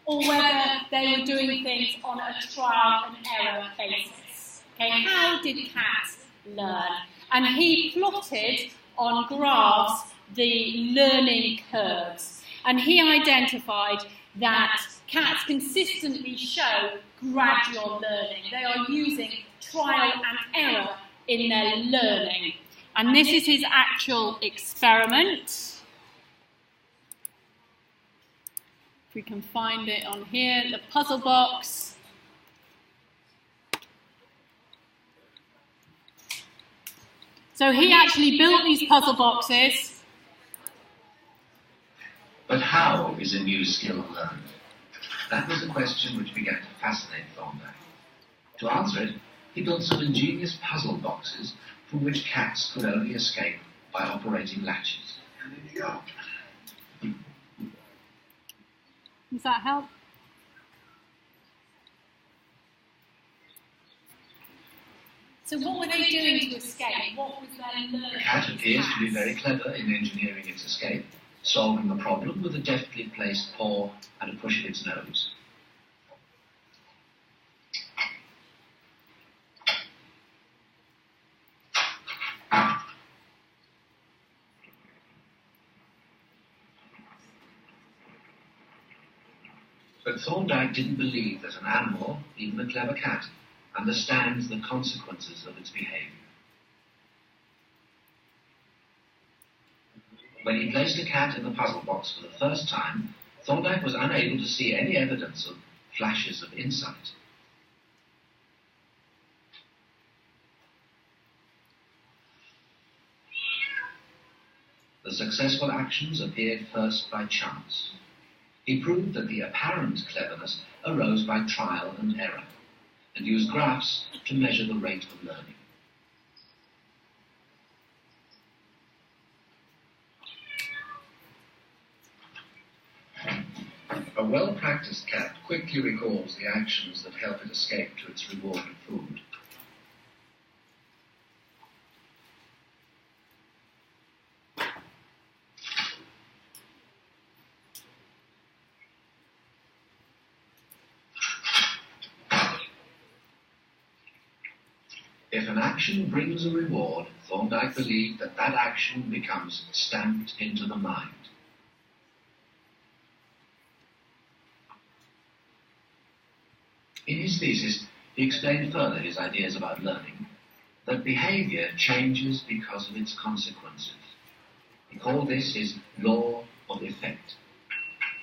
or whether they were doing things on a trial and error basis. Okay, how did cats learn? And he plotted on graphs the learning curves. And he identified that cats consistently show gradual learning. They are using trial and error in their learning. And this is his actual experiment. If we can find it on here, the puzzle box. So he actually built these puzzle boxes. But how is a new skill learned? That was a question which began to fascinate Thorndike. To answer it, he built some ingenious puzzle boxes from which cats could only escape by operating latches. And there you go. Does that help? So what were they doing to escape? What was their learning? The cat appears to be very clever in engineering its escape, solving the problem with a deftly placed paw and a push of its nose. But Thorndike didn't believe that an animal, even a clever cat, understands the consequences of its behavior. When he placed a cat in the puzzle box for the first time, Thorndike was unable to see any evidence of flashes of insight. The successful actions appeared first by chance. He proved that the apparent cleverness arose by trial and error, and used graphs to measure the rate of learning. A well-practiced cat quickly recalls the actions that help it escape to its reward of food. If an action brings a reward, Thorndike believed that that action becomes stamped into the mind. In his thesis, he explained further his ideas about learning, that behavior changes because of its consequences. He called this his law of effect,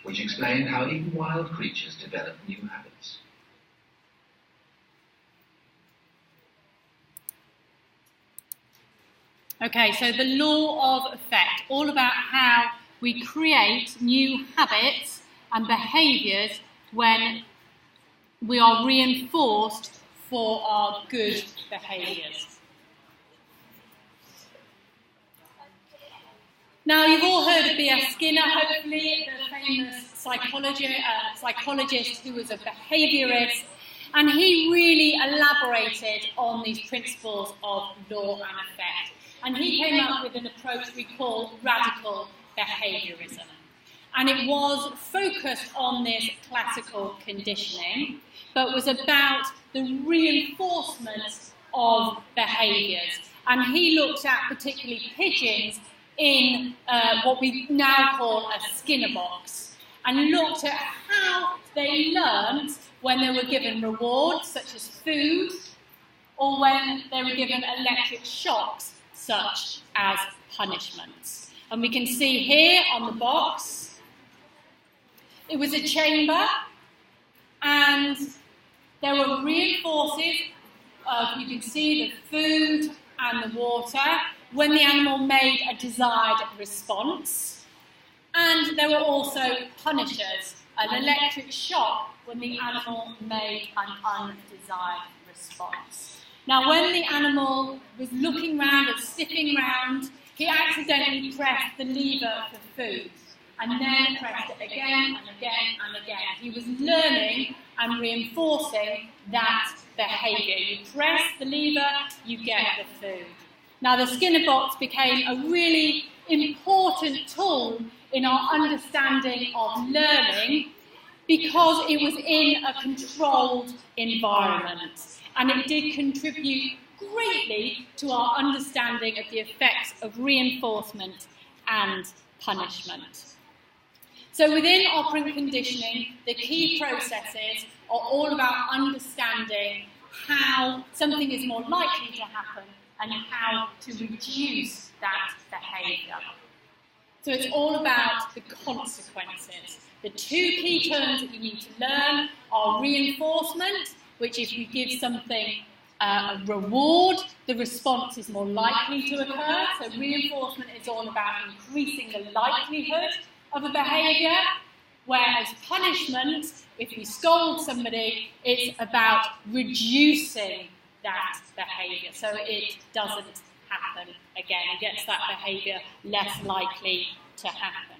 which explained how even wild creatures develop new habits. Okay, so the law of effect, all about how we create new habits and behaviours when we are reinforced for our good behaviours. Now, you've all heard of B.F. Skinner, hopefully, the famous psychologist who was a behaviourist, and he really elaborated on these principles of law and effect. And he came up with an approach we call radical behaviourism. And it was focused on this classical conditioning, but was about the reinforcement of behaviours. And he looked at particularly pigeons in what we now call a Skinner box, and looked at how they learned when they were given rewards, such as food, or when they were given electric shocks, such as punishments. And we can see here on the box, it was a chamber, and there were reinforcers of, you can see, the food and the water when the animal made a desired response. And there were also punishers, an electric shock when the animal made an undesired response. Now, when the animal was looking round and sniffing round, he accidentally pressed the lever for food, and then pressed it again and again and again. He was learning and reinforcing that behaviour. You press the lever, you get the food. Now, the Skinner box became a really important tool in our understanding of learning, because it was in a controlled environment, and it did contribute greatly to our understanding of the effects of reinforcement and punishment. So within operant conditioning, the key processes are all about understanding how something is more likely to happen and how to reduce that behaviour. So it's all about the consequences. The two key terms that you need to learn are reinforcement, which if you give something a reward, the response is more likely to occur. So reinforcement is all about increasing the likelihood of a behaviour, whereas punishment, if you scold somebody, it's about reducing that behaviour so it doesn't happen again. It gets that behaviour less likely to happen.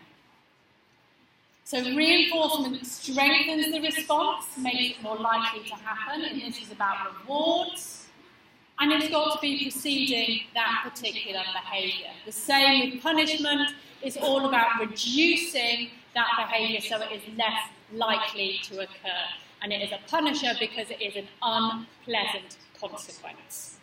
So reinforcement strengthens the response, makes it more likely to happen, and this is about rewards. And it's got to be preceding that particular behaviour. The same with punishment, it's all about reducing that behaviour so it is less likely to occur. And it is a punisher because it is an unpleasant consequence.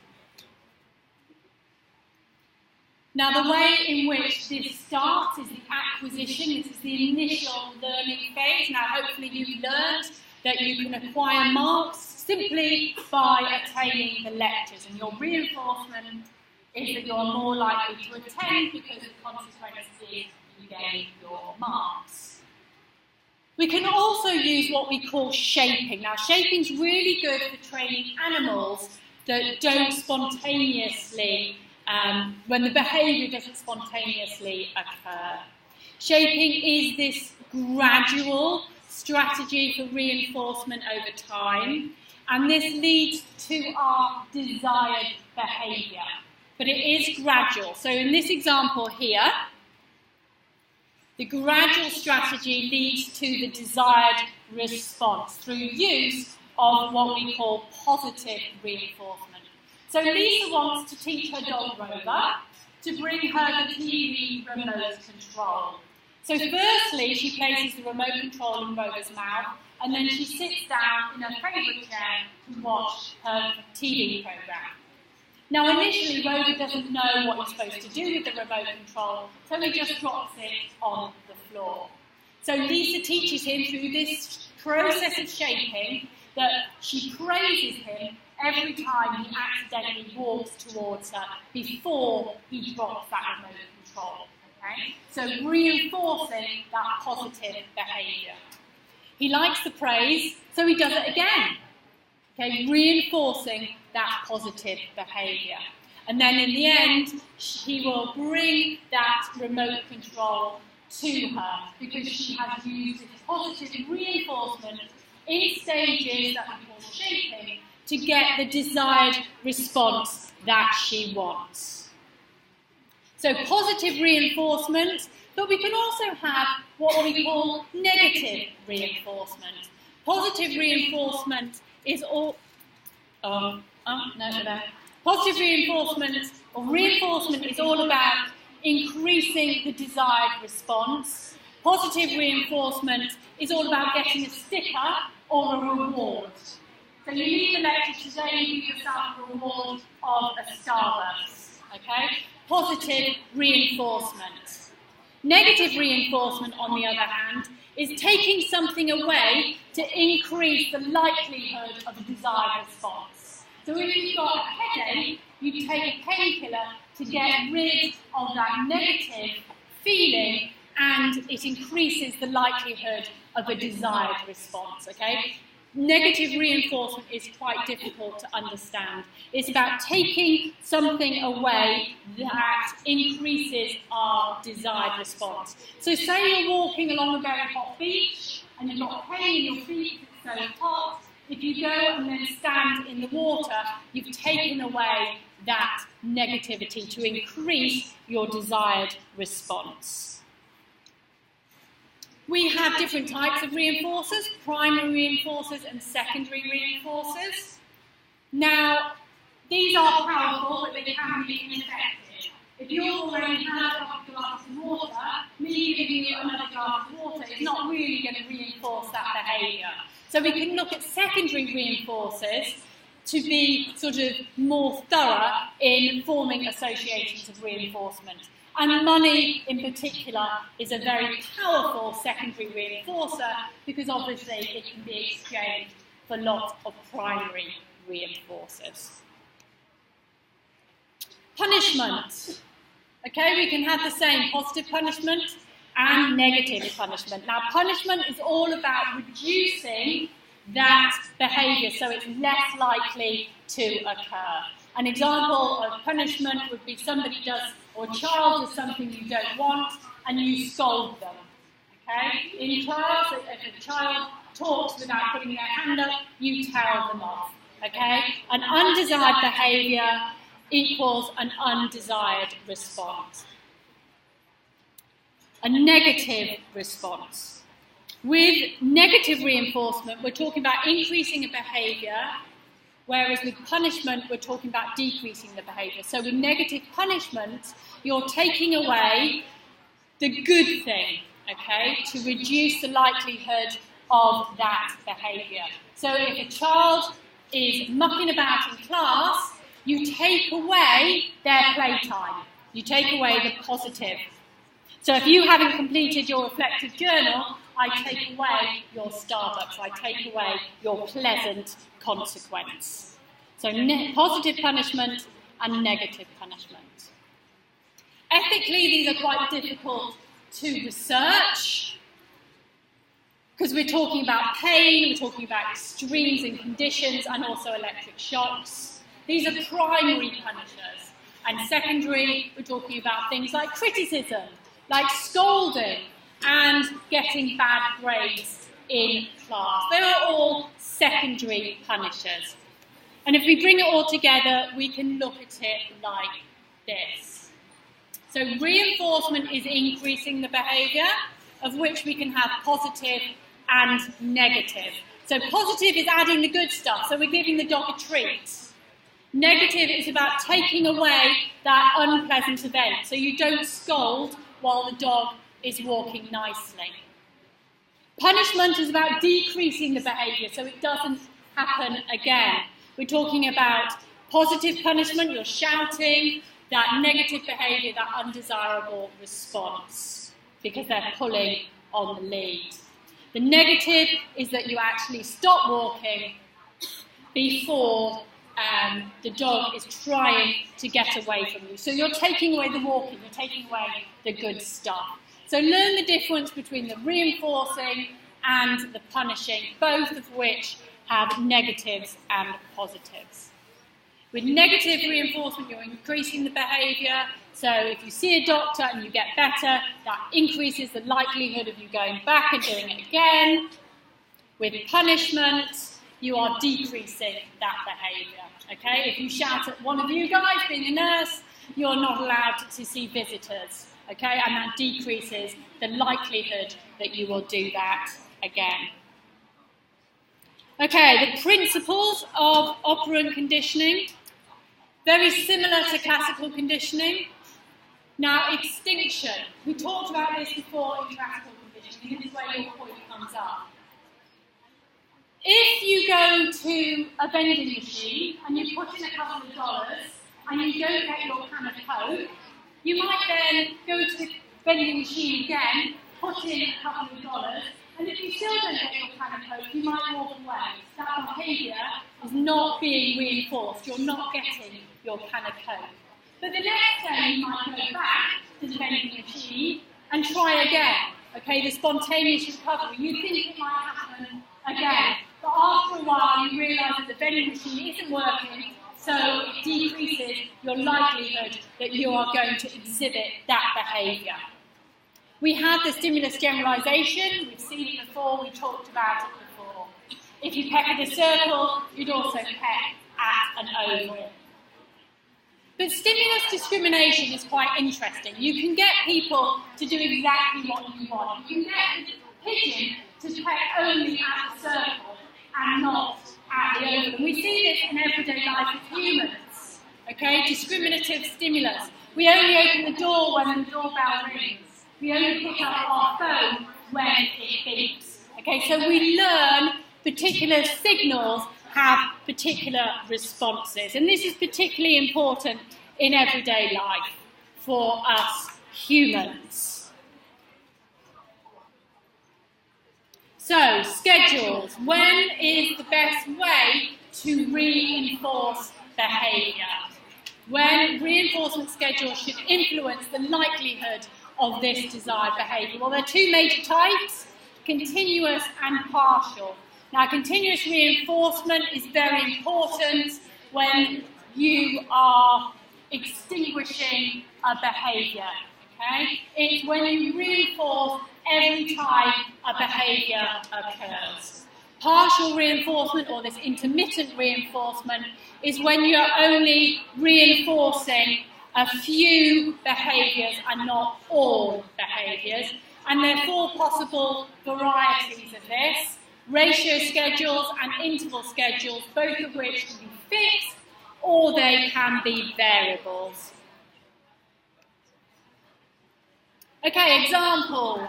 Now, the way in which this starts is the acquisition. This is the initial learning phase. Now, hopefully you've learned that you can acquire marks simply by attaining the lectures. And your reinforcement is that you're more likely to attend because the consequence is you gain your marks. We can also use what we call shaping. Now, shaping is really good for training animals that don't spontaneously when the behaviour doesn't spontaneously occur. Shaping is this gradual strategy for reinforcement over time, and this leads to our desired behaviour. But it is gradual. So in this example here, the gradual strategy leads to the desired response through use of what we call positive reinforcement. So Lisa wants to teach her dog Rover to bring her the TV remote control. So firstly, she places the remote control in Rover's mouth, and then she sits down in her favourite chair to watch her TV programme. Now initially, Rover doesn't know what he's supposed to do with the remote control, so he just drops it on the floor. So Lisa teaches him through this process of shaping that she praises him every time he accidentally walks towards her before he drops that remote control. Okay? So reinforcing that positive behaviour. He likes the praise, so he does it again. Okay? Reinforcing that positive behaviour. And then in the end, he will bring that remote control to her because she has used this positive reinforcement in stages that we call shaping to get the desired response that she wants. So positive reinforcement, but we can also have what we call negative reinforcement. Positive reinforcement is all... Positive reinforcement or reinforcement is all about increasing the desired response. Positive reinforcement is all about getting a sticker or a reward. So you leave the lecture today and give yourself a reward of a Starbucks. Okay? Positive reinforcement. Negative reinforcement, on the other hand, is taking something away to increase the likelihood of a desired response. So if you've got a headache, you take a painkiller to get rid of that negative feeling, and it increases the likelihood of a desired response. Okay? Negative reinforcement is quite difficult to understand. It's about taking something away that increases our desired response. So say you're walking along a very hot beach and you've got pain in your feet because it's so hot. If you go and then stand in the water, you've taken away that negativity to increase your desired response. We have different types of reinforcers, primary reinforcers and secondary reinforcers. Now, these are powerful, but they can be ineffective. If you're already had a couple of glasses of water, me giving you another glass of water is not really going to reinforce that behaviour. So we can look at secondary reinforcers to be sort of more thorough in forming associations of reinforcement. And money, in particular, is a very powerful secondary reinforcer because obviously it can be exchanged for lots of primary reinforcers. Punishment. Okay, we can have the same positive punishment and negative punishment. Now, punishment is all about reducing that behaviour so it's less likely to occur. An example of punishment would be somebody does, or a child does something you don't want and you scold them. Okay? In class, if a child talks without putting their hand up, you tell them off. Okay? An undesired behaviour equals an undesired response. A negative response. With negative reinforcement, we're talking about increasing a behaviour, whereas with punishment, we're talking about decreasing the behaviour. So with negative punishment, you're taking away the good thing, okay, to reduce the likelihood of that behaviour. So if a child is mucking about in class, you take away their playtime. You take away the positive. So if you haven't completed your reflective journal, I take away your Starbucks. I take away your pleasant consequence. So positive punishment and negative punishment. Ethically, these are quite difficult to research because we're talking about pain, we're talking about extremes and conditions, and also electric shocks. These are primary punishers. And secondary, we're talking about things like criticism, like scolding, and getting bad grades in class. They are all secondary punishers. And if we bring it all together, we can look at it like this. So reinforcement is increasing the behaviour, of which we can have positive and negative. So positive is adding the good stuff, so we're giving the dog a treat. Negative is about taking away that unpleasant event, so you don't scold while the dog is walking nicely. Punishment is about decreasing the behaviour so it doesn't happen again. We're talking about positive punishment, you're shouting, that negative behaviour, that undesirable response, because they're pulling on the lead. The negative is that you actually stop walking before the dog is trying to get away from you. So you're taking away the walking, you're taking away the good stuff. So learn the difference between the reinforcing and the punishing, both of which have negatives and positives. With negative reinforcement, you're increasing the behaviour. So if you see a doctor and you get better, that increases the likelihood of you going back and doing it again. With punishment, you are decreasing that behaviour. Okay? If you shout at one of you guys, being a nurse, you're not allowed to see visitors. Okay? And that decreases the likelihood that you will do that again. Okay, the principles of operant conditioning, very similar to classical conditioning. Now, extinction. We talked about this before in classical conditioning. This is where your point comes up. If you go to a vending machine and you put in a couple of dollars and you don't get your can of Coke, you might then go to the vending machine again, put in a couple of dollars, and if you still don't get your can of Coke, you might walk away. That behaviour is not being reinforced. You're not getting your can of Coke. But the next day you might go back to the vending machine and try again. Okay, the spontaneous recovery. You think it might happen again. But after a while you realise that the vending machine isn't working, so it decreases your likelihood that you are going to exhibit that behaviour. We have the stimulus generalisation. We've seen it before. We talked about it before. If you peck at a circle, you'd also peck at an oval. But stimulus discrimination is quite interesting. You can get people to do exactly what you want. You can get the pigeon to peck only at the circle and not at the oval. And we see this in everyday life with humans. Okay, discriminative stimulus. We only open the door when the doorbell rings. We only pick up our phone when it beeps. Okay, so we learn particular signals have particular responses. And this is particularly important in everyday life for us humans. So, schedules. When is the best way to reinforce behaviour? When reinforcement schedules should influence the likelihood of this desired behaviour? Well, there are two major types, continuous and partial. Now, continuous reinforcement is very important when you are extinguishing a behaviour. Okay? It's when you reinforce every time a behaviour occurs. Partial reinforcement, or this intermittent reinforcement, is when you're only reinforcing a few behaviours and not all behaviours. And there are four possible varieties of this: ratio schedules and interval schedules, both of which can be fixed or they can be variables. Okay, examples.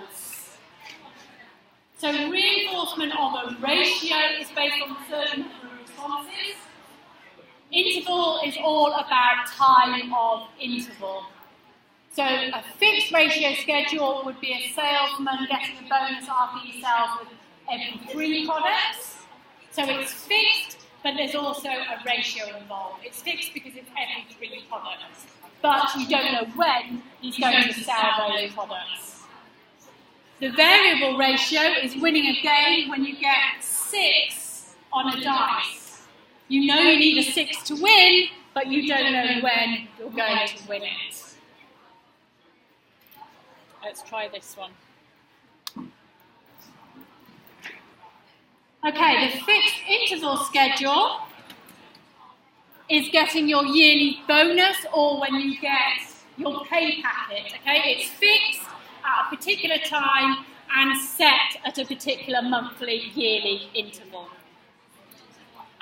So reinforcement of a ratio is based on certain responses. Interval is all about time of interval. So a fixed ratio schedule would be a salesman getting a bonus after he sells with every 3 products. So it's fixed, but there's also a ratio involved. It's fixed because it's every 3 products. But you don't know when he's going to sell those products. The variable ratio is winning a game when you get 6 on a dice. You know you need a 6 to win, but you don't know when you're going to win it. Let's try this one. Okay, the fixed interval schedule is getting your yearly bonus or when you get your pay packet. Okay, it's fixed at a particular time and set at a particular monthly, yearly interval.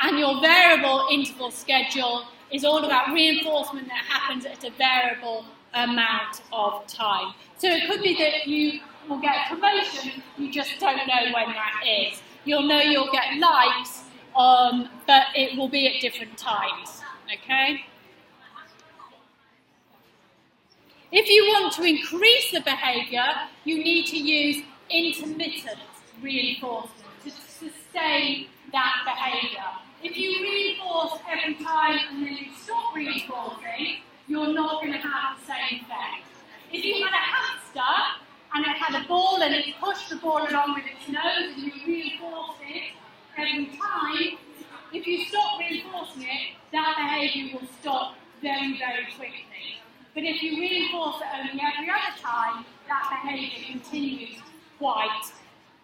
And your variable interval schedule is all about reinforcement that happens at a variable amount of time. So it could be that you will get a promotion, you just don't know when that is. You'll know you'll get likes, but it will be at different times. Okay? If you want to increase the behaviour, you need to use intermittent reinforcement to sustain that behaviour. If you reinforce every time and then you stop reinforcing, you're not going to have the same effect. If you had a hamster and it had a ball and it pushed the ball along with its nose and you reinforce it every time, if you stop reinforcing it, that behaviour will stop very, very quickly. But if you reinforce it only every other time, that behaviour continues quite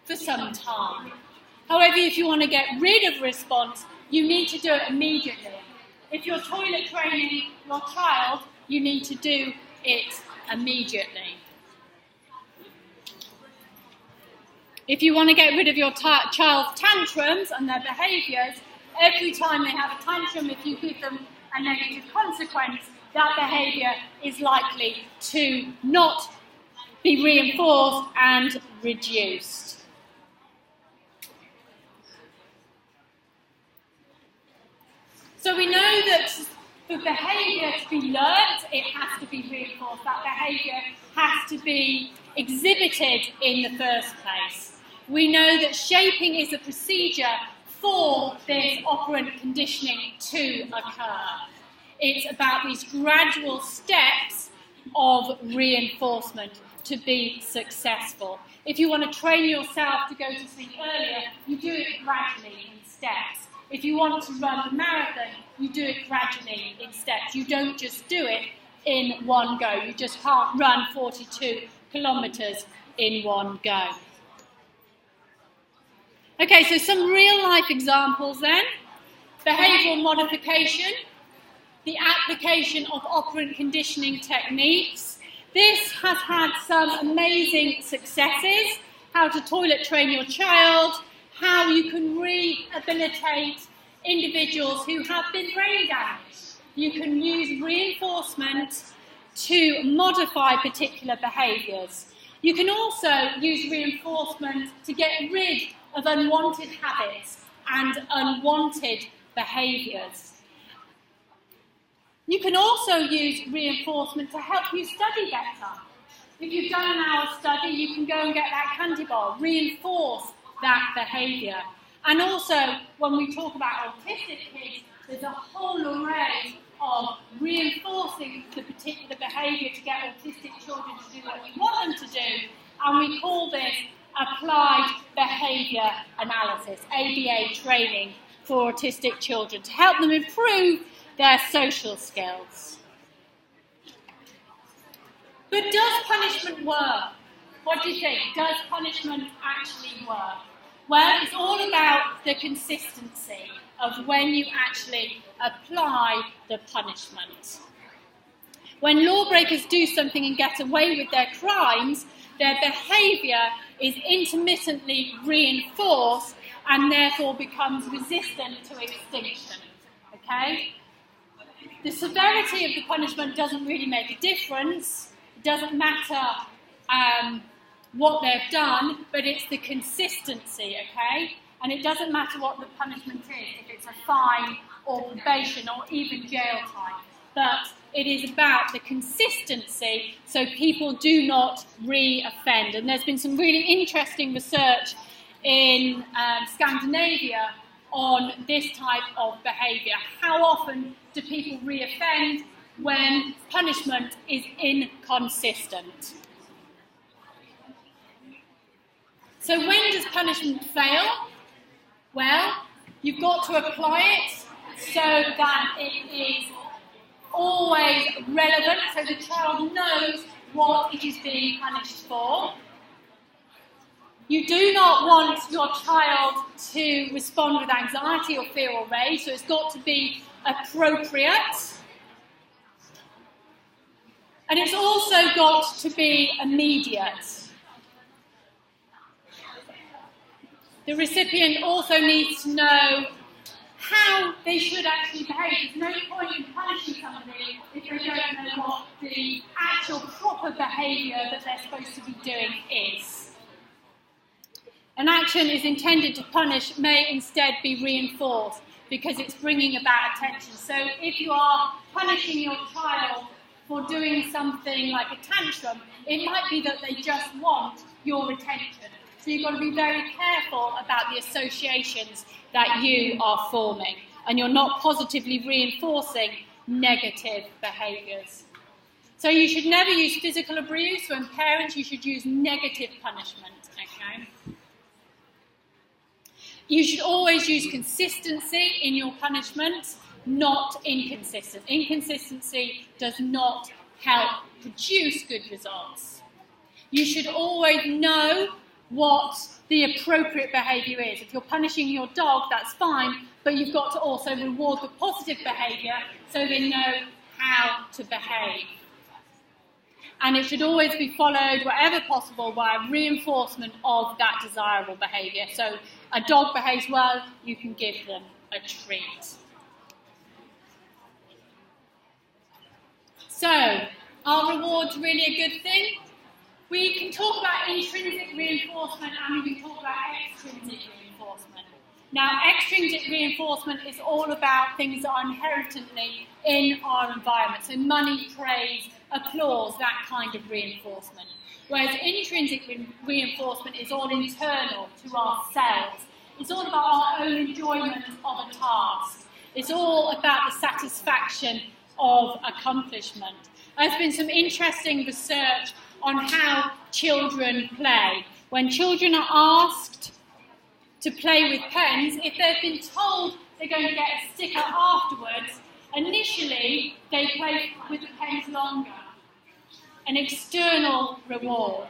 for some time. However, if you want to get rid of response, you need to do it immediately. If you're toilet training your child, you need to do it immediately. If you want to get rid of your child's tantrums and their behaviours, every time they have a tantrum, if you give them a negative consequence, that behaviour is likely to not be reinforced and reduced. So we know that for behaviour to be learnt, it has to be reinforced. That behaviour has to be exhibited in the first place. We know that shaping is a procedure for this operant conditioning to occur. It's about these gradual steps of reinforcement to be successful. If you want to train yourself to go to sleep earlier, you do it gradually in steps. If you want to run the marathon, you do it gradually in steps. You don't just do it in one go. You just can't run 42 kilometres in one go. Okay, so some real-life examples then. Behavioural modification, the application of operant conditioning techniques. This has had some amazing successes. How to toilet train your child, how you can rehabilitate individuals who have been brain damaged. you can use reinforcement to modify particular behaviours. You can also use reinforcement to get rid of unwanted habits and unwanted behaviours. You can also use reinforcement to help you study better. If you've done an hour's study, you can go and get that candy bar, reinforce that behaviour. And also, when we talk about autistic kids, there's a whole array of reinforcing the particular behaviour to get autistic children to do what we want them to do, and we call this applied behaviour analysis, ABA training for autistic children, to help them improve their social skills. But does punishment work? What do you think? Does punishment actually work? Well, it's all about the consistency of when you actually apply the punishment. When lawbreakers do something and get away with their crimes, their behaviour is intermittently reinforced and therefore becomes resistant to extinction. Okay? The severity of the punishment doesn't really make a difference. It doesn't matter what they've done, but it's the consistency, okay? And it doesn't matter what the punishment is, if it's a fine or probation or even jail time. But it is about the consistency so people do not re-offend. And there's been some really interesting research in Scandinavia on this type of behaviour. How often do people re-offend when punishment is inconsistent? So when does punishment fail? Well, you've got to apply it so that it is always relevant, so the child knows what it is being punished for. You do not want your child to respond with anxiety or fear or rage, so it's got to be appropriate. And it's also got to be immediate. The recipient also needs to know how they should actually behave. There's no point in punishing somebody if they don't know what the actual proper behaviour that they're supposed to be doing is. An action is intended to punish may instead be reinforced because it's bringing about attention. So if you are punishing your child for doing something like a tantrum, it might be that they just want your attention. So you've got to be very careful about the associations that you are forming, and you're not positively reinforcing negative behaviours. So you should never use physical abuse. When parents, you should use negative punishment, okay? You should always use consistency in your punishment, not inconsistency. Inconsistency does not help produce good results. You should always know what the appropriate behaviour is. If you're punishing your dog, that's fine, but you've got to also reward the positive behaviour so they know how to behave. And it should always be followed, wherever possible, by a reinforcement of that desirable behaviour. So a dog behaves well, you can give them a treat. So, are rewards really a good thing? We can talk about intrinsic reinforcement and we can talk about extrinsic reinforcement. Now, extrinsic reinforcement is all about things that are inherently in our environment. So money, praise, applause, that kind of reinforcement. Whereas intrinsic reinforcement is all internal to ourselves. It's all about our own enjoyment of a task. It's all about the satisfaction of accomplishment. There's been some interesting research on how children play. When children are asked to play with pens, if they've been told they're going to get a sticker afterwards, initially they play with the pens longer. An external reward.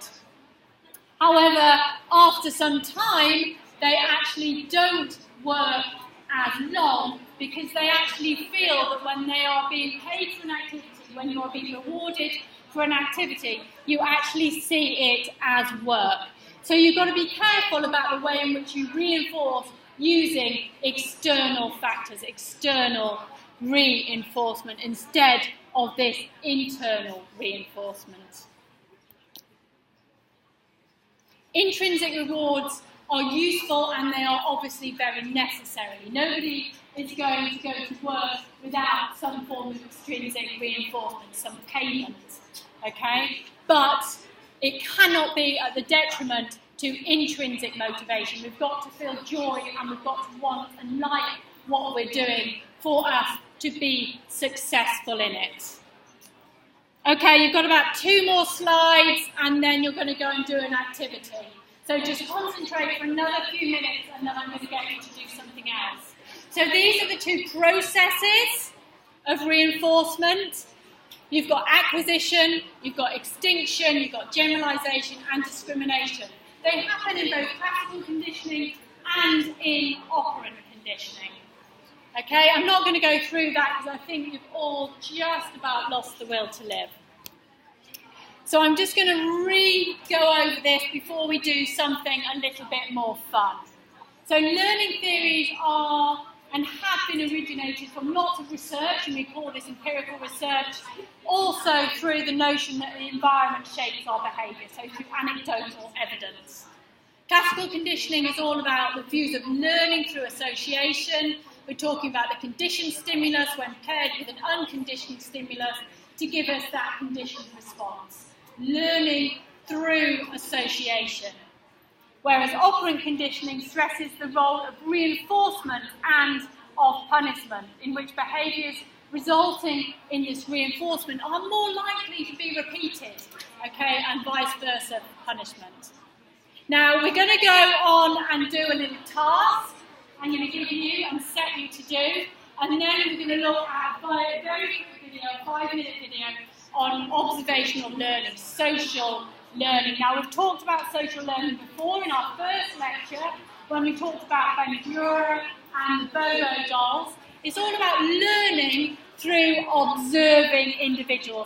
However, after some time, they actually don't work as long because they actually feel that when they are being paid for an activity, when you are being rewarded for an activity, you actually see it as work. So you've got to be careful about the way in which you reinforce using external factors, external reinforcement instead of this internal reinforcement. Intrinsic rewards are useful and they are obviously very necessary. Nobody is going to go to work without some form of extrinsic reinforcement, some payment, okay? But it cannot be at the detriment to intrinsic motivation. We've got to feel joy and we've got to want and like what we're doing for us to be successful in it. Okay, you've got about 2 more slides and then you're going to go and do an activity. So just concentrate for another few minutes and then I'm going to get you to do something else. So these are the 2 processes of reinforcement. You've got acquisition, you've got extinction, you've got generalisation and discrimination. They happen in both classical conditioning and in operant conditioning. Okay, I'm not going to go through that because I think you've all just about lost the will to live. So I'm just going to go over this before we do something a little bit more fun. So learning theories are and have been originated from lots of research, and we call this empirical research, also through the notion that the environment shapes our behaviour, so through anecdotal evidence. Classical conditioning is all about the views of learning through association. We're talking about the conditioned stimulus when paired with an unconditioned stimulus to give us that conditioned response. Learning through association. Whereas operant conditioning stresses the role of reinforcement and of punishment, in which behaviours resulting in this reinforcement are more likely to be repeated, okay, and vice versa punishment. Now we're going to go on and do a little task I'm going to give you and set you to do, and then we're going to look at a very quick video, 5-minute video, on observational learning, social learning. Now we've talked about social learning before in our first lecture, when we talked about Bandura and the Bobo dolls. It's all about learning through observing individuals.